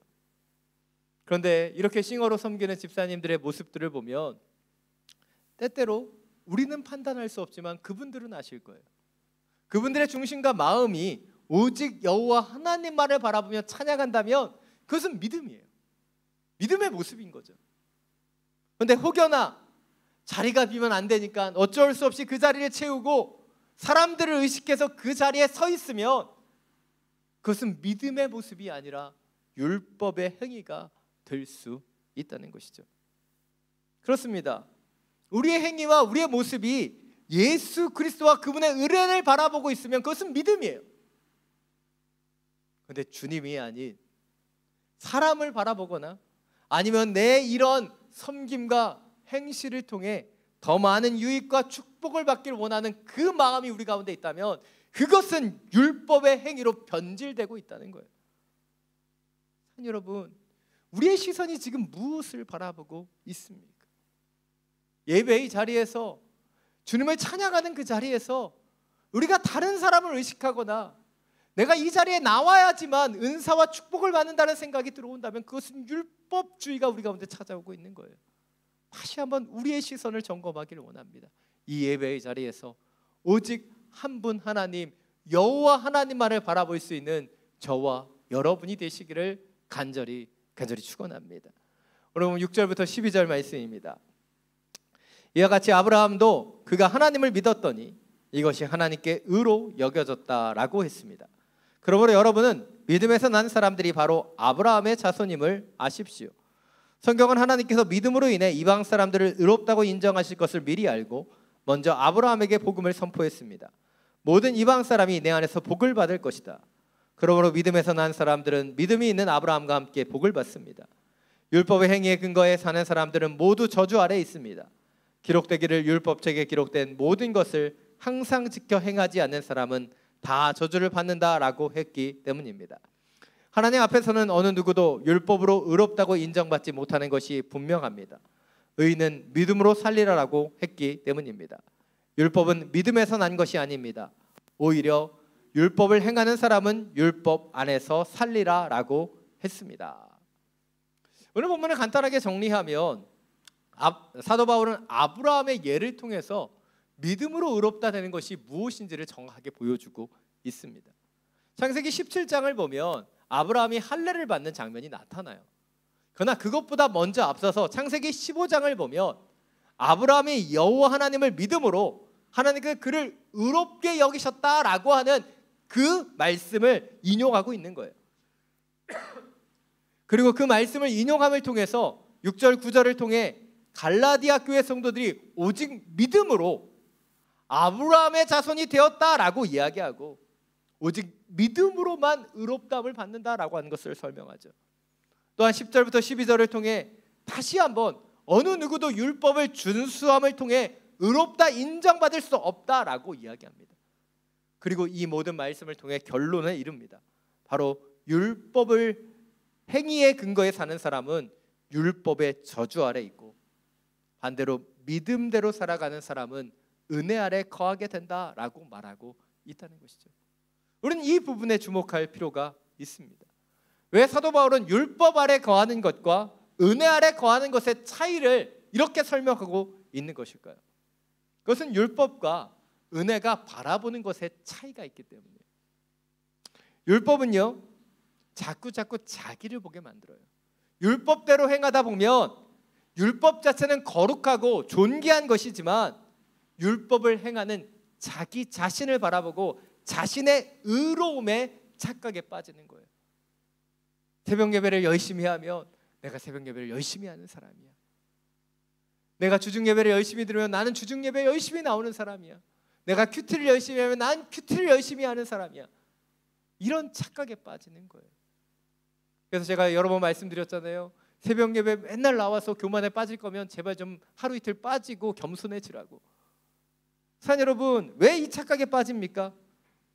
그런데 이렇게 싱어로 섬기는 집사님들의 모습들을 보면 때때로 우리는 판단할 수 없지만 그분들은 아실 거예요. 그분들의 중심과 마음이 오직 여호와 하나님만을 바라보며 찬양한다면 그것은 믿음이에요. 믿음의 모습인 거죠. 그런데 혹여나 자리가 비면 안 되니까 어쩔 수 없이 그 자리를 채우고 사람들을 의식해서 그 자리에 서 있으면 그것은 믿음의 모습이 아니라 율법의 행위가 될 수 있다는 것이죠. 그렇습니다. 우리의 행위와 우리의 모습이 예수 그리스도와 그분의 의뢰를 바라보고 있으면 그것은 믿음이에요. 그런데 주님이 아닌 사람을 바라보거나 아니면 내 이런 섬김과 행실을 통해 더 많은 유익과 축복을 받길 원하는 그 마음이 우리 가운데 있다면 그것은 율법의 행위로 변질되고 있다는 거예요. 여러분, 우리의 시선이 지금 무엇을 바라보고 있습니까? 예배의 자리에서 주님을 찬양하는 그 자리에서 우리가 다른 사람을 의식하거나 내가 이 자리에 나와야지만 은사와 축복을 받는다는 생각이 들어온다면 그것은 율법주의가 우리 가운데 찾아오고 있는 거예요. 다시 한번 우리의 시선을 점검하기를 원합니다. 이 예배의 자리에서 오직 한 분 하나님 여호와 하나님만을 바라볼 수 있는 저와 여러분이 되시기를 간절히 축원합니다. 오늘 6절부터 12절 말씀입니다. 이와 같이 아브라함도 그가 하나님을 믿었더니 이것이 하나님께 의로 여겨졌다라고 했습니다. 그러므로 여러분은 믿음에서 난 사람들이 바로 아브라함의 자손임을 아십시오. 성경은 하나님께서 믿음으로 인해 이방 사람들을 의롭다고 인정하실 것을 미리 알고 먼저 아브라함에게 복음을 선포했습니다. 모든 이방 사람이 내 안에서 복을 받을 것이다. 그러므로 믿음에서 난 사람들은 믿음이 있는 아브라함과 함께 복을 받습니다. 율법의 행위에 근거해 사는 사람들은 모두 저주 아래에 있습니다. 기록되기를 율법책에 기록된 모든 것을 항상 지켜 행하지 않는 사람은 다 저주를 받는다라고 했기 때문입니다. 하나님 앞에서는 어느 누구도 율법으로 의롭다고 인정받지 못하는 것이 분명합니다. 의인은 믿음으로 살리라라고 했기 때문입니다. 율법은 믿음에서 난 것이 아닙니다. 오히려 율법을 행하는 사람은 율법 안에서 살리라라고 했습니다. 오늘 본문을 간단하게 정리하면 사도 바울은 아브라함의 예를 통해서 믿음으로 의롭다 되는 것이 무엇인지를 정확하게 보여주고 있습니다. 창세기 17장을 보면 아브라함이 할례를 받는 장면이 나타나요. 그러나 그것보다 먼저 앞서서 창세기 15장을 보면 아브라함이 여호와 하나님을 믿음으로 하나님께서 그를 의롭게 여기셨다라고 하는 그 말씀을 인용하고 있는 거예요. 그리고 그 말씀을 인용함을 통해서 6절 9절을 통해 갈라디아 교회 성도들이 오직 믿음으로 아브라함의 자손이 되었다라고 이야기하고 오직 믿음으로만 의롭다함을 받는다라고 하는 것을 설명하죠. 또한 10절부터 12절을 통해 다시 한번 어느 누구도 율법을 준수함을 통해 의롭다 인정받을 수 없다라고 이야기합니다. 그리고 이 모든 말씀을 통해 결론을 이룹니다. 바로 율법을 행위의 근거에 사는 사람은 율법의 저주 아래 있고 반대로 믿음대로 살아가는 사람은 은혜 아래 거하게 된다라고 말하고 있다는 것이죠. 우리는 이 부분에 주목할 필요가 있습니다. 왜 사도 바울은 율법 아래 거하는 것과 은혜 아래 거하는 것의 차이를 이렇게 설명하고 있는 것일까요? 그것은 율법과 은혜가 바라보는 것에 차이가 있기 때문이에요. 율법은요, 자꾸 자기를 보게 만들어요. 율법대로 행하다 보면 율법 자체는 거룩하고 존귀한 것이지만 율법을 행하는 자기 자신을 바라보고 자신의 의로움에 착각에 빠지는 거예요. 새벽 예배를 열심히 하면 내가 새벽 예배를 열심히 하는 사람이야. 내가 주중 예배를 열심히 들으면 나는 주중 예배에 열심히 나오는 사람이야. 내가 큐티를 열심히 하면 난 큐티를 열심히 하는 사람이야. 이런 착각에 빠지는 거예요. 그래서 제가 여러 번 말씀드렸잖아요. 새벽 예배 맨날 나와서 교만에 빠질 거면 제발 좀 하루 이틀 빠지고 겸손해지라고. 사랑 여러분, 왜 이 착각에 빠집니까?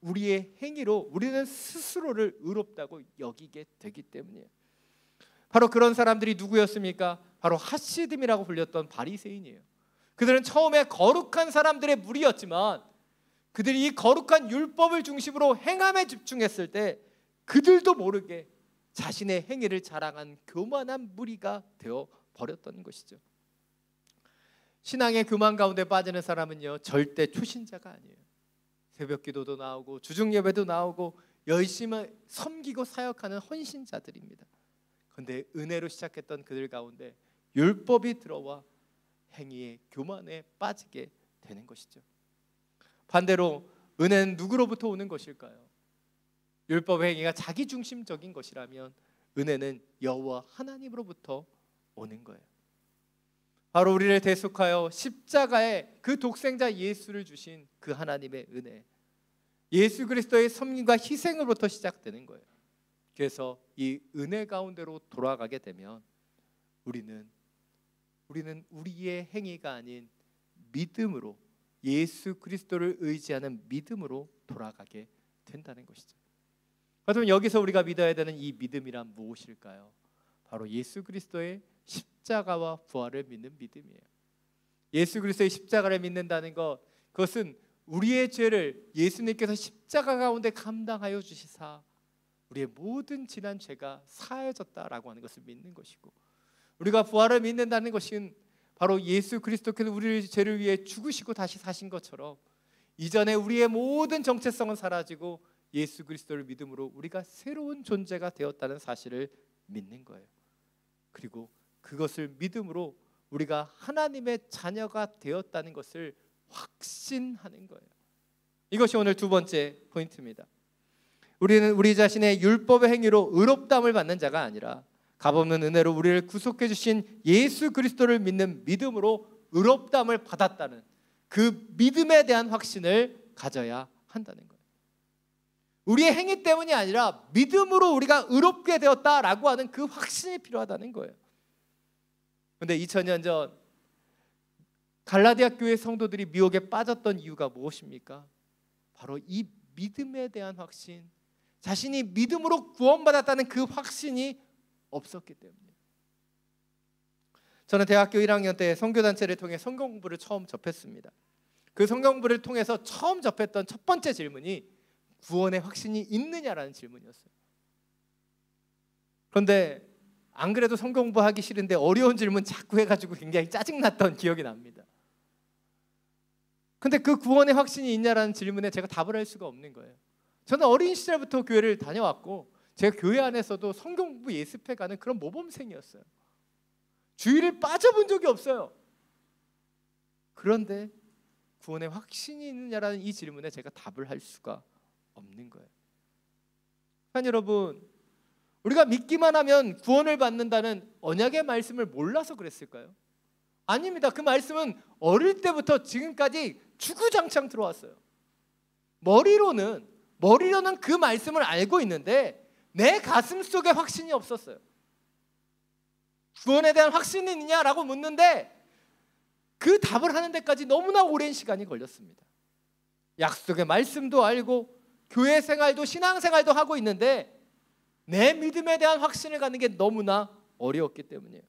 우리의 행위로 우리는 스스로를 의롭다고 여기게 되기 때문이에요. 바로 그런 사람들이 누구였습니까? 바로 하시딤이라고 불렸던 바리새인이에요. 그들은 처음에 거룩한 사람들의 무리였지만 그들이 이 거룩한 율법을 중심으로 행함에 집중했을 때 그들도 모르게 자신의 행위를 자랑한 교만한 무리가 되어 버렸던 것이죠. 신앙의 교만 가운데 빠지는 사람은요, 절대 초신자가 아니에요. 새벽 기도도 나오고 주중 예배도 나오고 열심히 섬기고 사역하는 헌신자들입니다. 그런데 은혜로 시작했던 그들 가운데 율법이 들어와 행위의 교만에 빠지게 되는 것이죠. 반대로 은혜는 누구로부터 오는 것일까요? 율법의 행위가 자기중심적인 것이라면 은혜는 여호와 하나님으로부터 오는 거예요. 바로 우리를 대속하여 십자가에 그 독생자 예수를 주신 그 하나님의 은혜, 예수 그리스도의 섬김과 희생으로부터 시작되는 거예요. 그래서 이 은혜 가운데로 돌아가게 되면 우리는 우리의 행위가 아닌 믿음으로, 예수 그리스도를 의지하는 믿음으로 돌아가게 된다는 것이죠. 그렇다면 여기서 우리가 믿어야 되는 이 믿음이란 무엇일까요? 바로 예수 그리스도의 십자가와 부활을 믿는 믿음이에요. 예수 그리스도의 십자가를 믿는다는 것, 그것은 우리의 죄를 예수님께서 십자가 가운데 감당하여 주시사 우리의 모든 지난 죄가 사해졌다라고 하는 것을 믿는 것이고, 우리가 부활을 믿는다는 것은 바로 예수 그리스도께서 우리의 죄를 위해 죽으시고 다시 사신 것처럼 이전에 우리의 모든 정체성은 사라지고 예수 그리스도를 믿음으로 우리가 새로운 존재가 되었다는 사실을 믿는 거예요. 그리고 그것을 믿음으로 우리가 하나님의 자녀가 되었다는 것을 확신하는 거예요. 이것이 오늘 두 번째 포인트입니다. 우리는 우리 자신의 율법의 행위로 의롭다함을 받는 자가 아니라 값없는 은혜로 우리를 구속해 주신 예수 그리스도를 믿는 믿음으로 의롭다함을 받았다는 그 믿음에 대한 확신을 가져야 한다는 거예요. 우리의 행위 때문이 아니라 믿음으로 우리가 의롭게 되었다라고 하는 그 확신이 필요하다는 거예요. 그런데 2000년 전 갈라디아 교회 성도들이 미혹에 빠졌던 이유가 무엇입니까? 바로 이 믿음에 대한 확신, 자신이 믿음으로 구원받았다는 그 확신이 없었기 때문이에요. 저는 대학교 1학년 때 선교단체를 통해 성경 공부를 처음 접했습니다. 그 성경 공부를 통해서 처음 접했던 첫 번째 질문이 구원의 확신이 있느냐라는 질문이었어요. 그런데 안 그래도 성경 공부하기 싫은데 어려운 질문 자꾸 해가지고 굉장히 짜증났던 기억이 납니다. 근데 그 구원의 확신이 있냐라는 질문에 제가 답을 할 수가 없는 거예요. 저는 어린 시절부터 교회를 다녀왔고 제가 교회 안에서도 성경 공부 예습해 가는 그런 모범생이었어요. 주일을 빠져본 적이 없어요. 그런데 구원의 확신이 있느냐라는 이 질문에 제가 답을 할 수가 없는 거예요. 여러분, 우리가 믿기만 하면 구원을 받는다는 언약의 말씀을 몰라서 그랬을까요? 아닙니다. 그 말씀은 어릴 때부터 지금까지 주구장창 들어왔어요. 머리로는 그 말씀을 알고 있는데 내 가슴 속에 확신이 없었어요. 구원에 대한 확신이 있느냐라고 묻는데 그 답을 하는 데까지 너무나 오랜 시간이 걸렸습니다. 약속의 말씀도 알고 교회 생활도 신앙생활도 하고 있는데 내 믿음에 대한 확신을 갖는 게 너무나 어려웠기 때문이에요.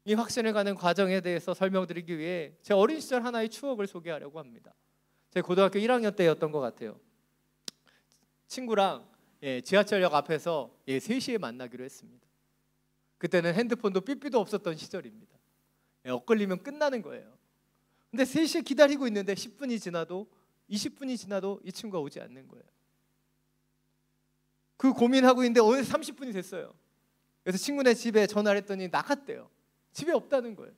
이 확신을 갖는 과정에 대해서 설명드리기 위해 제 어린 시절 하나의 추억을 소개하려고 합니다. 제 고등학교 1학년 때였던 것 같아요. 친구랑 지하철역 앞에서 3시에 만나기로 했습니다. 그때는 핸드폰도 삐삐도 없었던 시절입니다. 엇걸리면 끝나는 거예요. 근데 3시에 기다리고 있는데 10분이 지나도 20분이 지나도 이 친구가 오지 않는 거예요. 그 고민하고 있는데 어느새 30분이 됐어요. 그래서 친구네 집에 전화를 했더니 나갔대요. 집에 없다는 거예요.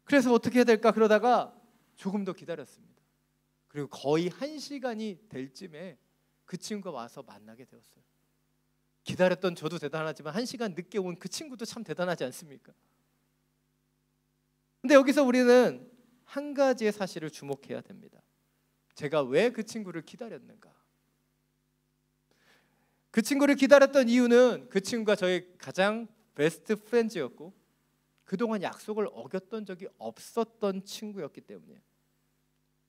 그래서 어떻게 해야 될까 그러다가 조금 더 기다렸습니다. 그리고 거의 1시간이 될 쯤에 그 친구가 와서 만나게 되었어요. 기다렸던 저도 대단하지만 1시간 늦게 온 그 친구도 참 대단하지 않습니까? 근데 여기서 우리는 한 가지의 사실을 주목해야 됩니다. 제가 왜 그 친구를 기다렸는가? 그 친구를 기다렸던 이유는 그 친구가 저의 가장 베스트 프렌즈였고 그동안 약속을 어겼던 적이 없었던 친구였기 때문이에요.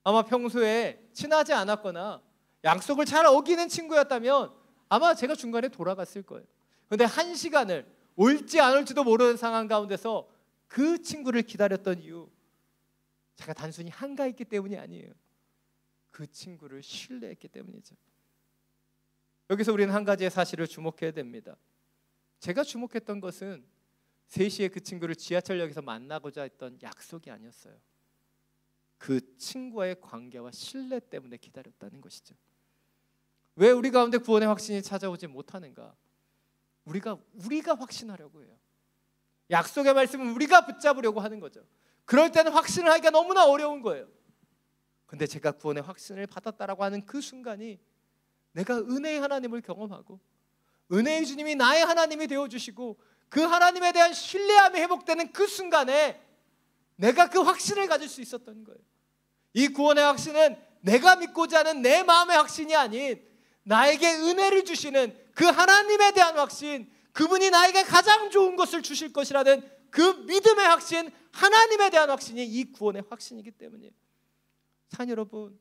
아마 평소에 친하지 않았거나 약속을 잘 어기는 친구였다면 아마 제가 중간에 돌아갔을 거예요. 그런데 1시간을 올지 안 올지도 모르는 상황 가운데서 그 친구를 기다렸던 이유, 제가 단순히 한가했기 때문이 아니에요. 그 친구를 신뢰했기 때문이죠. 여기서 우리는 한 가지의 사실을 주목해야 됩니다. 제가 주목했던 것은 3시에 그 친구를 지하철역에서 만나고자 했던 약속이 아니었어요. 그 친구와의 관계와 신뢰 때문에 기다렸다는 것이죠. 왜 우리 가운데 구원의 확신이 찾아오지 못하는가? 우리가 확신하려고 해요. 약속의 말씀은 우리가 붙잡으려고 하는 거죠. 그럴 때는 확신을 하기가 너무나 어려운 거예요. 근데 제가 구원의 확신을 받았다라고 하는 그 순간이 내가 은혜의 하나님을 경험하고 은혜의 주님이 나의 하나님이 되어주시고 그 하나님에 대한 신뢰함이 회복되는 그 순간에 내가 그 확신을 가질 수 있었던 거예요. 이 구원의 확신은 내가 믿고자 하는 내 마음의 확신이 아닌 나에게 은혜를 주시는 그 하나님에 대한 확신, 그분이 나에게 가장 좋은 것을 주실 것이라는 그 믿음의 확신, 하나님에 대한 확신이 이 구원의 확신이기 때문이에요. 사랑 여러분,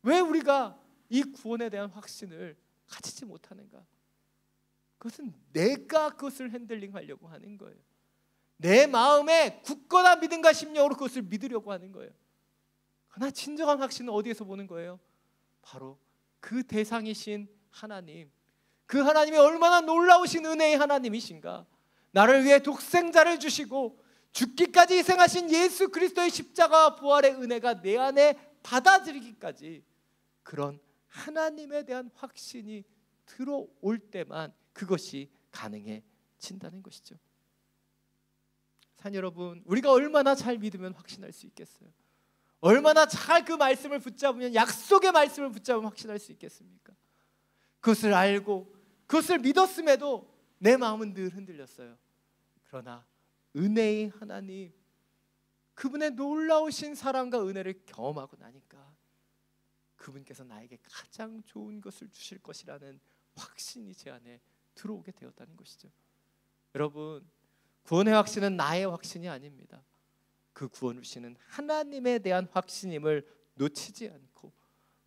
왜 우리가 이 구원에 대한 확신을 가지지 못하는가? 그것은 내가 그것을 핸들링하려고 하는 거예요. 내 마음에 굳건한 믿음과 심령으로 그것을 믿으려고 하는 거예요. 그러나 진정한 확신은 어디에서 보는 거예요? 바로 그 대상이신 하나님, 그 하나님이 얼마나 놀라우신 은혜의 하나님이신가. 나를 위해 독생자를 주시고 죽기까지 희생하신 예수 그리스도의 십자가와 부활의 은혜가 내 안에 받아들이기까지, 그런 하나님에 대한 확신이 들어올 때만 그것이 가능해진다는 것이죠. 산 여러분, 우리가 얼마나 잘 믿으면 확신할 수 있겠어요? 얼마나 잘 그 말씀을 붙잡으면, 약속의 말씀을 붙잡으면 확신할 수 있겠습니까? 그것을 알고 그것을 믿었음에도 내 마음은 늘 흔들렸어요. 그러나 은혜의 하나님, 그분의 놀라우신 사랑과 은혜를 경험하고 나니까 그분께서 나에게 가장 좋은 것을 주실 것이라는 확신이 제 안에 들어오게 되었다는 것이죠. 여러분, 구원의 확신은 나의 확신이 아닙니다. 그 구원 주시는 하나님에 대한 확신임을 놓치지 않고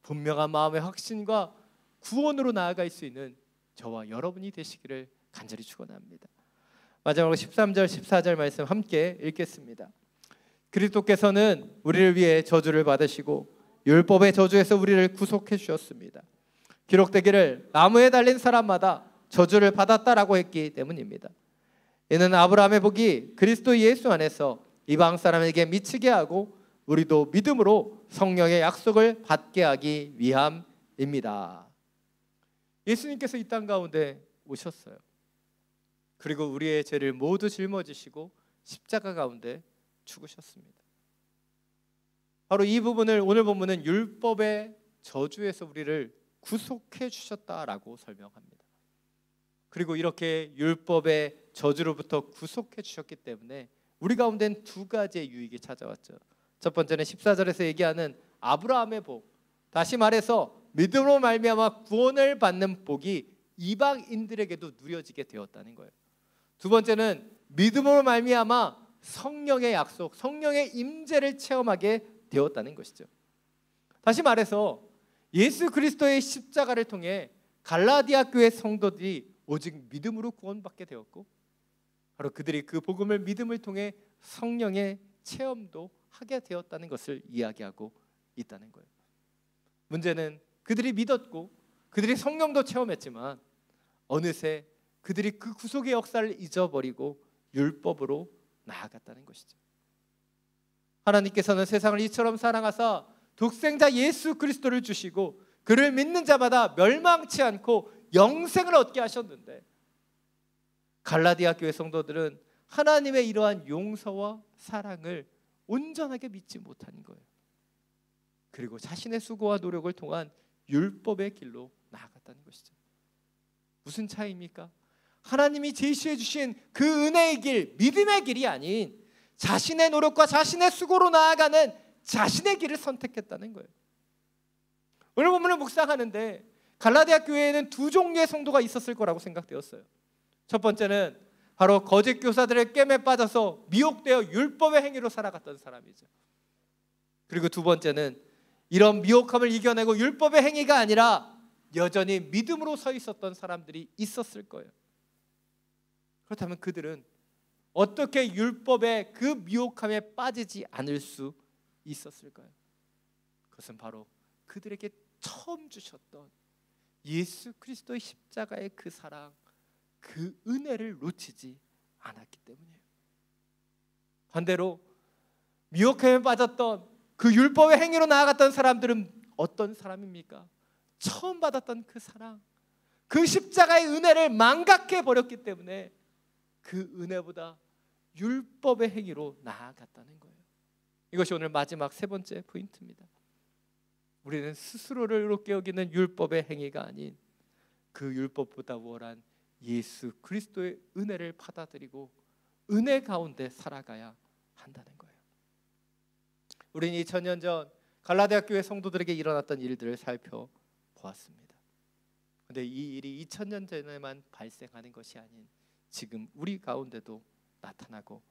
분명한 마음의 확신과 구원으로 나아갈 수 있는 저와 여러분이 되시기를 간절히 축원합니다. 마지막으로 13절 14절 말씀 함께 읽겠습니다. 그리스도께서는 우리를 위해 저주를 받으시고 율법의 저주에서 우리를 구속해 주셨습니다. 기록되기를 나무에 달린 사람마다 저주를 받았다라고 했기 때문입니다. 이는 아브라함의 복이 그리스도 예수 안에서 이방 사람에게 미치게 하고 우리도 믿음으로 성령의 약속을 받게 하기 위함입니다. 예수님께서 이 땅 가운데 오셨어요. 그리고 우리의 죄를 모두 짊어지시고 십자가 가운데 죽으셨습니다. 바로 이 부분을 오늘 본문은 율법의 저주에서 우리를 구속해 주셨다라고 설명합니다. 그리고 이렇게 율법의 저주로부터 구속해 주셨기 때문에 우리 가운데는 두 가지의 유익이 찾아왔죠. 첫 번째는 14절에서 얘기하는 아브라함의 복, 다시 말해서 믿음으로 말미암아 구원을 받는 복이 이방인들에게도 누려지게 되었다는 거예요. 두 번째는 믿음으로 말미암아 성령의 약속, 성령의 임재를 체험하게 되었다는 것이죠. 다시 말해서 예수 그리스도의 십자가를 통해 갈라디아 교회 성도들이 오직 믿음으로 구원받게 되었고, 바로 그들이 그 복음을 믿음을 통해 성령의 체험도 하게 되었다는 것을 이야기하고 있다는 거예요. 문제는 그들이 믿었고 그들이 성령도 체험했지만 어느새 그들이 그 구속의 역사를 잊어버리고 율법으로 나아갔다는 것이죠. 하나님께서는 세상을 이처럼 사랑하사 독생자 예수 그리스도를 주시고 그를 믿는 자마다 멸망치 않고 영생을 얻게 하셨는데, 갈라디아 교회 성도들은 하나님의 이러한 용서와 사랑을 온전하게 믿지 못한 거예요. 그리고 자신의 수고와 노력을 통한 율법의 길로 나아갔다는 것이죠. 무슨 차이입니까? 하나님이 제시해 주신 그 은혜의 길, 믿음의 길이 아닌 자신의 노력과 자신의 수고로 나아가는 자신의 길을 선택했다는 거예요. 오늘 본문을 묵상하는데 갈라디아 교회에는 두 종류의 성도가 있었을 거라고 생각되었어요. 첫 번째는 바로 거짓 교사들의 깸에 빠져서 미혹되어 율법의 행위로 살아갔던 사람이죠. 그리고 두 번째는 이런 미혹함을 이겨내고 율법의 행위가 아니라 여전히 믿음으로 서 있었던 사람들이 있었을 거예요. 그렇다면 그들은 어떻게 율법의 그 미혹함에 빠지지 않을 수 있었을까요? 그것은 바로 그들에게 처음 주셨던 예수 그리스도의 십자가의 그 사랑, 그 은혜를 놓치지 않았기 때문이에요. 반대로 미혹함에 빠졌던 그 율법의 행위로 나아갔던 사람들은 어떤 사람입니까? 처음 받았던 그 사랑, 그 십자가의 은혜를 망각해 버렸기 때문에 그 은혜보다 율법의 행위로 나아갔다는 거예요. 이것이 오늘 마지막 세 번째 포인트입니다. 우리는 스스로를 의롭게 여기는 율법의 행위가 아닌 그 율법보다 우월한 예수 그리스도의 은혜를 받아들이고 은혜 가운데 살아가야 한다는 거예요. 우리는 2000년 전 갈라디아 교회 성도들에게 일어났던 일들을 살펴보았습니다. 그런데 이 일이 2000년 전에만 발생하는 것이 아닌 지금 우리 가운데도 나타나고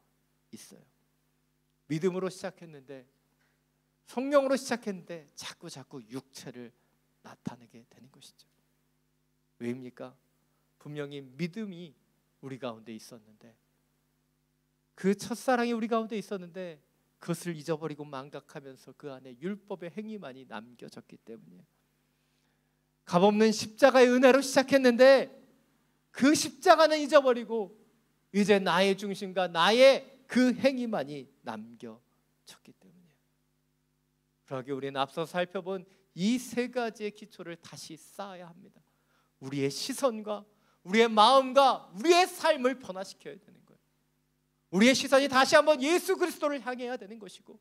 있어요. 믿음으로 시작했는데, 성령으로 시작했는데 자꾸 육체를 나타내게 되는 것이죠. 왜입니까? 분명히 믿음이 우리 가운데 있었는데, 그 첫사랑이 우리 가운데 있었는데 그것을 잊어버리고 망각하면서 그 안에 율법의 행위만이 남겨졌기 때문이에요. 값없는 십자가의 은혜로 시작했는데 그 십자가는 잊어버리고 이제 나의 중심과 나의 그 행위만이 남겨졌기 때문이에요. 그러기에 우리는 앞서 살펴본 이 세 가지의 기초를 다시 쌓아야 합니다. 우리의 시선과 우리의 마음과 우리의 삶을 변화시켜야 되는 거예요. 우리의 시선이 다시 한번 예수 그리스도를 향해야 되는 것이고,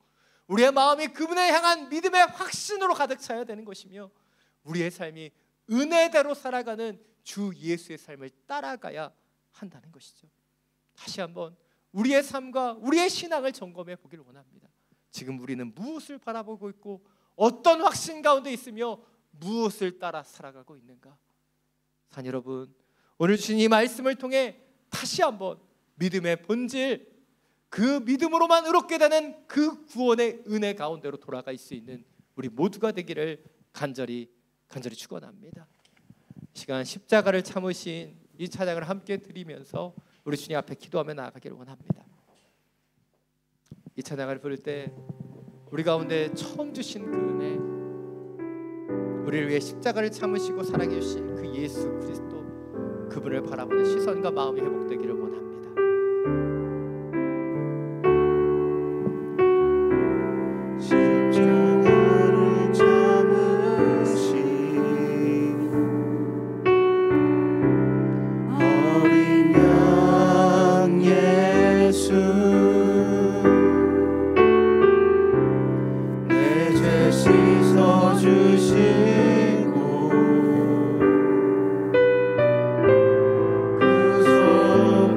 우리의 마음이 그분을 향한 믿음의 확신으로 가득 차야 되는 것이며, 우리의 삶이 은혜대로 살아가는 주 예수의 삶을 따라가야 한다는 것이죠. 다시 한번 우리의 삶과 우리의 신앙을 점검해 보길 원합니다. 지금 우리는 무엇을 바라보고 있고 어떤 확신 가운데 있으며 무엇을 따라 살아가고 있는가? 산 여러분, 오늘 주신 이 말씀을 통해 다시 한번 믿음의 본질, 그 믿음으로만 의롭게 되는 그 구원의 은혜 가운데로 돌아갈 수 있는 우리 모두가 되기를 간절히 축원합니다. 시간 십자가를 참으신 이 찬양을 함께 드리면서 우리 주님 앞에 기도하며 나아가기를 원합니다. 이 찬양을 부를 때 우리 가운데 처음 주신 그 은혜, 우리를 위해 십자가를 참으시고 사랑해 주신 그 예수 그리스도, 그분을 바라보는 시선과 마음이 회복되기를 원합니다. 십자가를 참으신 어린 양 예수, 내 죄 씻어주시고 그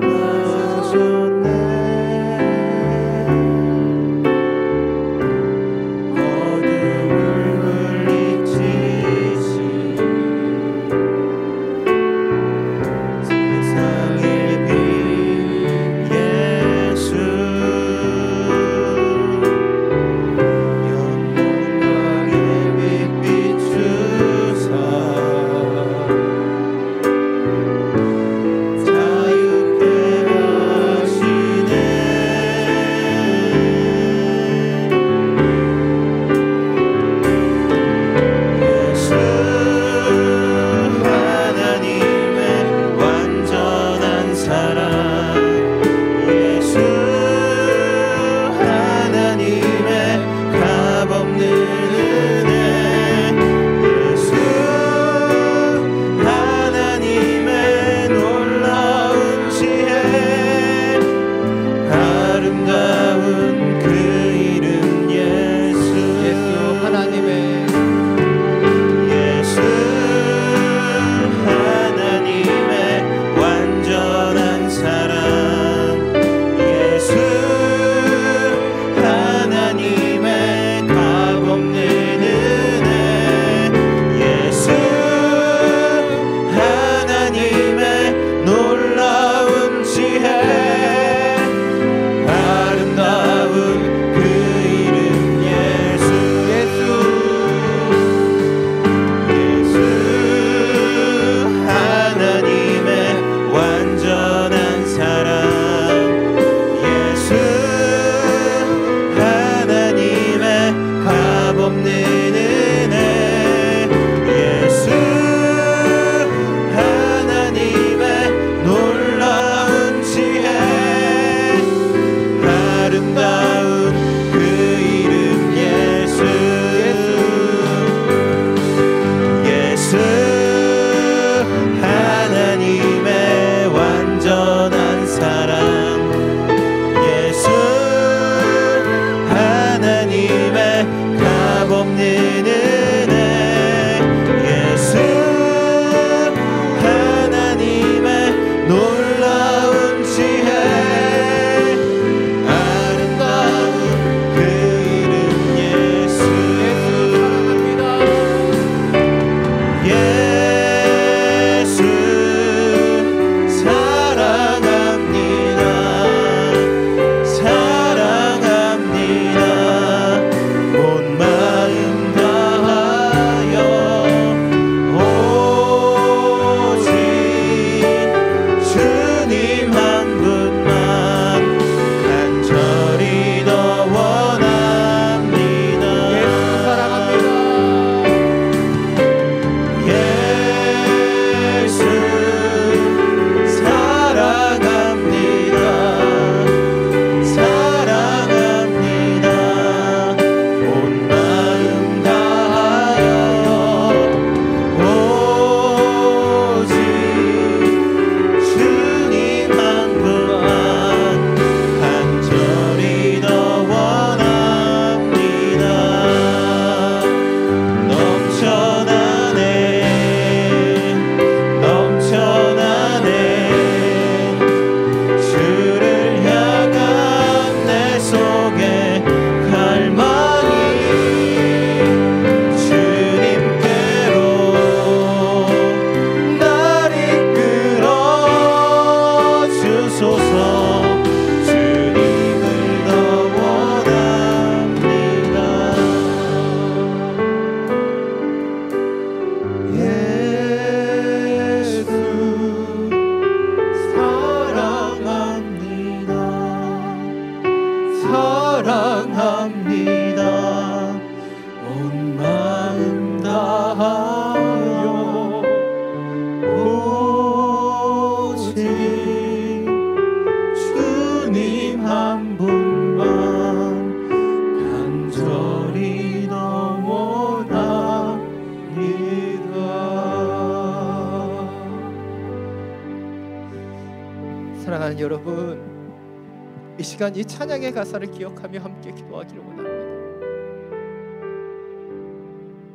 여러분, 이 시간 이 찬양의 가사를 기억하며 함께 기도하기를 원합니다.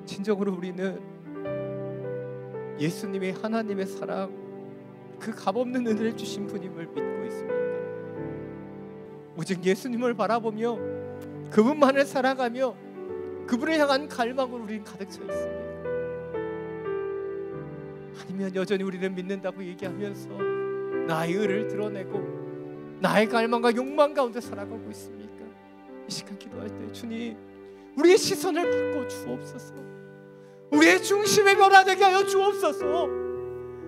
진정으로 우리는 예수님이 하나님의 사랑, 그 값없는 은혜를 주신 분임을 믿고 있습니까? 오직 예수님을 바라보며 그분만을 살아가며 그분을 향한 갈망으로 우리는 가득 차 있습니다. 아니면 여전히 우리는 믿는다고 얘기하면서 나의 의를 드러내고 나의 갈망과 욕망 가운데 살아가고 있습니까? 이 시간 기도할 때 주님, 우리의 시선을 바꿔 주옵소서. 우리의 중심이 변화되게 하여 주옵소서.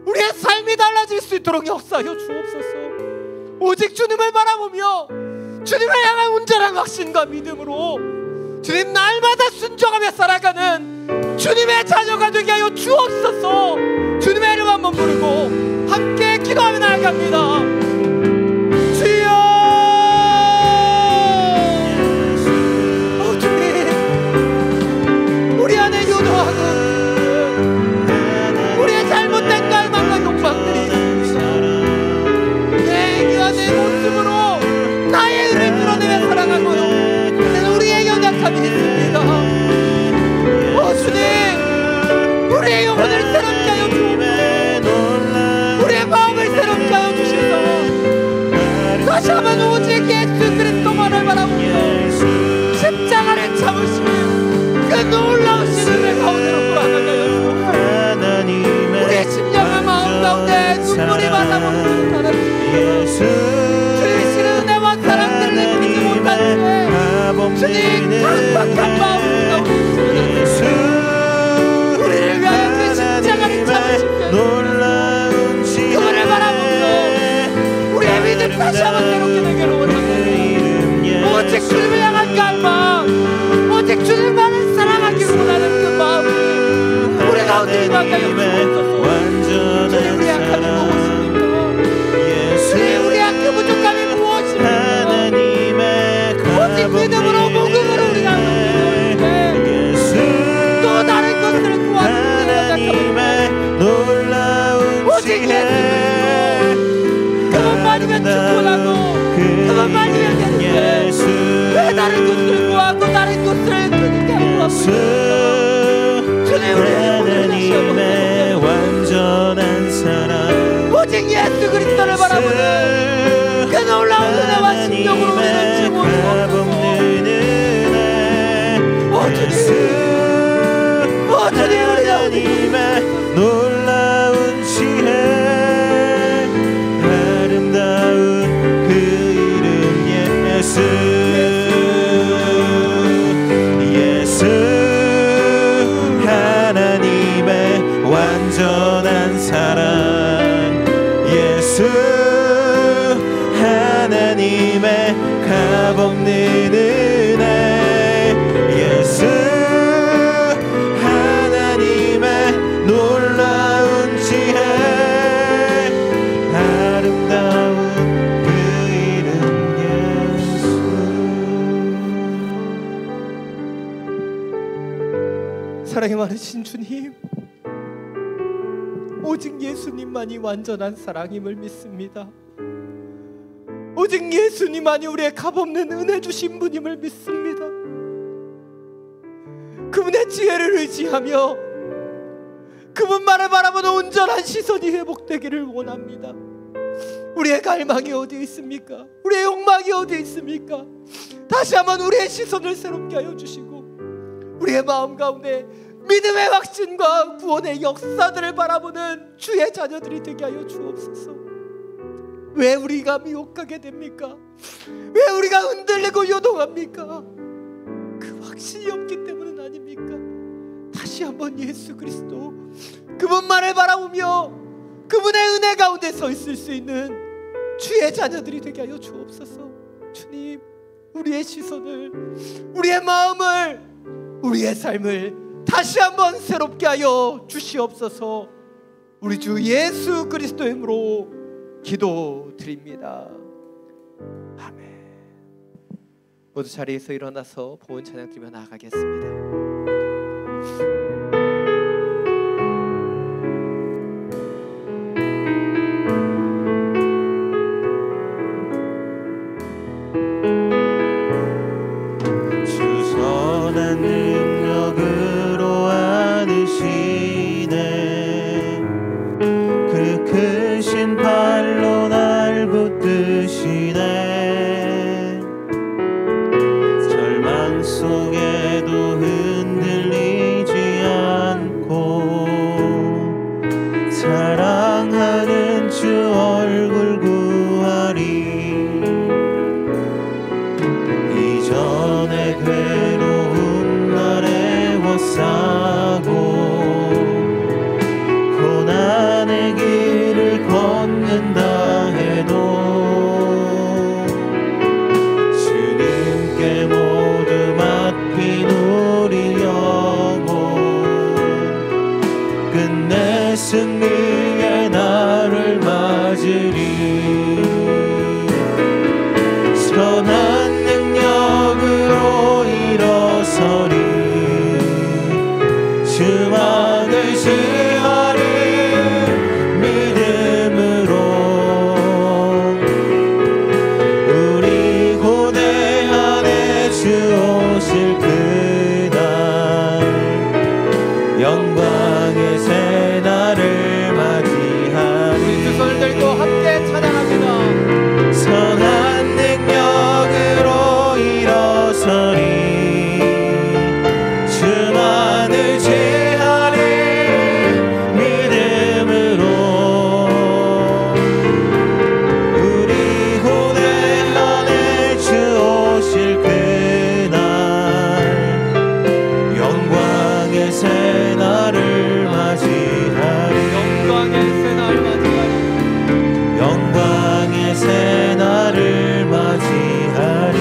우리의 삶이 달라질 수 있도록 역사하여 주옵소서. 오직 주님을 바라보며 주님을 향한 온전한 확신과 믿음으로 주님 날마다 순종하며 살아가는 주님의 자녀가 되게 하여 주옵소서. 주님의 이름 한번 부르고 함께 기도하며 나아갑니다. 주여, 주님, 우리 안에 요동하고 우리의 잘못된 갈망과 욕망들이 내 안의 모습으로 나의 의를 드러내며 살아가고요, 우리의 연약함이 있습니다. 주님, 우리의 영혼을 새롭게 하여 주옵소서. 우리의 마음을 새롭게 하여 주시소. 다시 한번 오직 예수 그리스도만을 바라보며 십자가를 참으시는 그 놀라우신 은혜 가운데로 돌아가게 하여 주옵소서. 우리의 심령과 마음 가운데 눈물이 맞아버리는 하나님이여, 주의 신의 은혜와 사랑들을 느끼지 못한 채 주님 강박한 마음 가운데 우리를 위하여 그 십자가를 참으시며 그분을 바라보며 우리의 믿음 다시 한번 새롭게 되기를 원합니다. 오직 주님을 향한 갈망, 오직 주님만을 사랑하기를 원하는 그 마음이 우리 가운데 임하게 하여 주옵소서. 주님, 우리 약함이 무엇입니까? 주님, 우리 약한 부족함이 무엇입니까? 오직 믿음으로 복음으로 우리가 또 다른 것들을 구하는 오직 예수 그분만이면 충분하고 그분만이면 되는데 왜 다른 것들을 구하고 다른 것들을 그렇게 하고 주님, 우리의 하나님의 완전한 사랑, 오직 예수 그리스도를 바라보는 그 놀라운 은혜와 심령으로 우리는 지고 주님, 하나님의 놀라운 지혜, 아름다운 그 이름 예수, 예수, 하나님의 완전한 사랑, 예수, 하나님의 값없는 은혜, 예수, 놀라운 지혜, 아름다운 그 이름 예수. 사랑이 많으신 주님, 오직 예수님만이 완전한 사랑임을 믿습니다. 오직 예수님만이 우리의 값없는 은혜 주신 분임을 믿습니다. 그분의 지혜를 의지하며 그분만을 바라보는 온전한 시선이 회복되기를 원합니다. 우리의 갈망이 어디에 있습니까? 우리의 욕망이 어디에 있습니까? 다시 한번 우리의 시선을 새롭게 하여 주시고 우리의 마음 가운데 믿음의 확신과 구원의 역사들을 바라보는 주의 자녀들이 되게 하여 주옵소서. 왜 우리가 미혹하게 됩니까? 왜 우리가 흔들리고 요동합니까? 그 확신이 없기 때문은 아닙니까? 다시 한번 예수 그리스도 그분만을 바라보며 그분의 은혜 가운데 서 있을 수 있는 주의 자녀들이 되게 하여 주옵소서. 주님, 우리의 시선을, 우리의 마음을, 우리의 삶을 다시 한번 새롭게 하여 주시옵소서. 우리 주 예수 그리스도의 이름으로 기도드립니다. 아멘. 모두 자리에서 일어나서 보은 찬양 드리며 나아가겠습니다. 승리의 날을 맞으리. 선한 능력으로 일어서리. 주만을 지하리. 믿음으로 우리 고대 안에 주 오실 그날 영광의 새날을 맞이하리. 우리 두 손을 들고 함께 찬양합니다. 선한 능력으로 일어서리. 주만을 제하리. 믿음으로 우리 고대 안에 주 오실 그날 영광의 새날을 맞이하리. 영광의 새날 맞이하리. 영광의 새날을 맞이하리.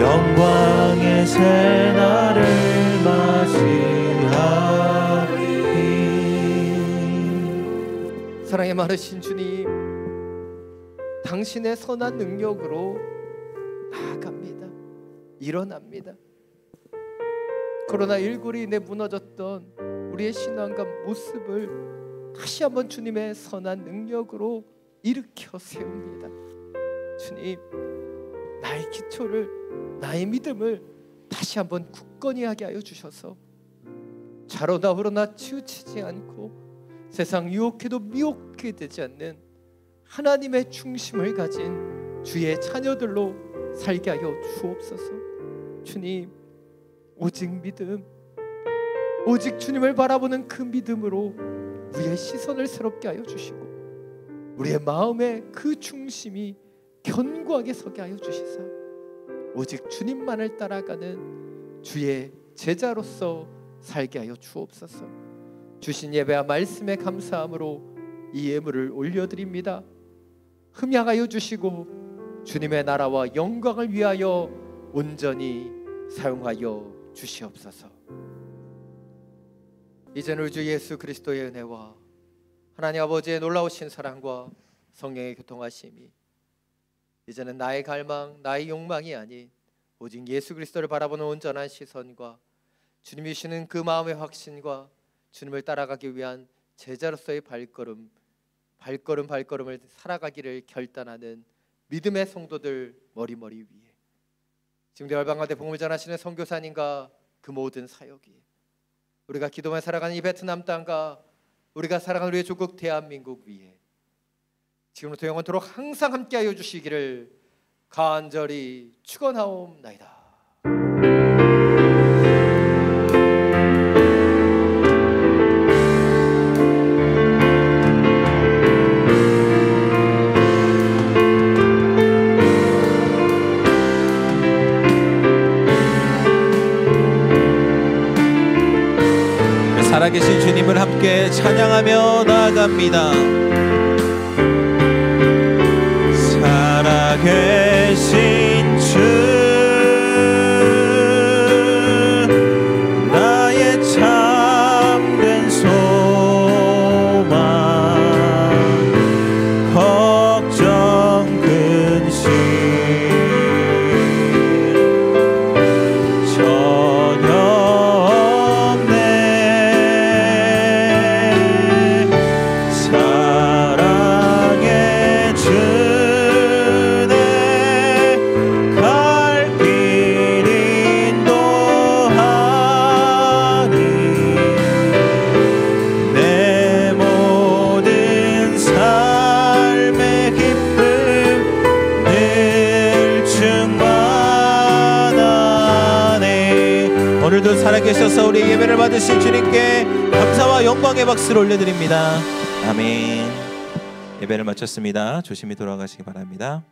영광의 새날을 맞이하리. 사랑의 많으신 주님, 당신의 선한 능력으로 나아갑니다. 일어납니다. 코로나19로 인해 무너졌던 우리의 신앙과 모습을 다시 한번 주님의 선한 능력으로 일으켜 세웁니다. 주님, 나의 기초를, 나의 믿음을 다시 한번 굳건히 하게 하여 주셔서 좌로나 우로나 치우치지 않고 세상 유혹해도 미혹게 되지 않는 하나님의 중심을 가진 주의 자녀들로 살게 하여 주옵소서. 주님, 오직 믿음, 오직 주님을 바라보는 그 믿음으로 우리의 시선을 새롭게 하여 주시고 우리의 마음의 그 중심이 견고하게 서게 하여 주시사 오직 주님만을 따라가는 주의 제자로서 살게 하여 주옵소서. 주신 예배와 말씀에 감사함으로 이 예물을 올려드립니다. 흠양하여 주시고 주님의 나라와 영광을 위하여 온전히 사용하여 주시옵소서. 이제는 우리 주 예수 그리스도의 은혜와 하나님 아버지의 놀라우신 사랑과 성령의 교통하심이 이제는 나의 갈망, 나의 욕망이 아닌 오직 예수 그리스도를 바라보는 온전한 시선과 주님이 주시는 그 마음의 확신과 주님을 따라가기 위한 제자로서의 발걸음을 살아가기를 결단하는 믿음의 성도들 머리머리 위에 지금도 열방 가운데 복음을 전하시는 선교사님과 그 모든 사역이 우리가 기도만 살아가는 이 베트남 땅과 우리가 살아가는 우리의 조국 대한민국 위에 지금부터 영원토록 항상 함께하여 주시기를 간절히 축원하옵나이다. 살아계신 주님을 함께 찬양하며 나아갑니다. 살아계신 주 나의 참된 소망 걱정 근심 전혀 없네. 사랑의 주네 갈 길 인도하니 내 모든 삶의 기쁨 늘 충만하네. 오늘도 살아계셔서 우리 예배를 받으신 주님께 감사와 영광의 박수를 올려드립니다. 아멘. 예배를 마쳤습니다. 조심히 돌아가시기 바랍니다.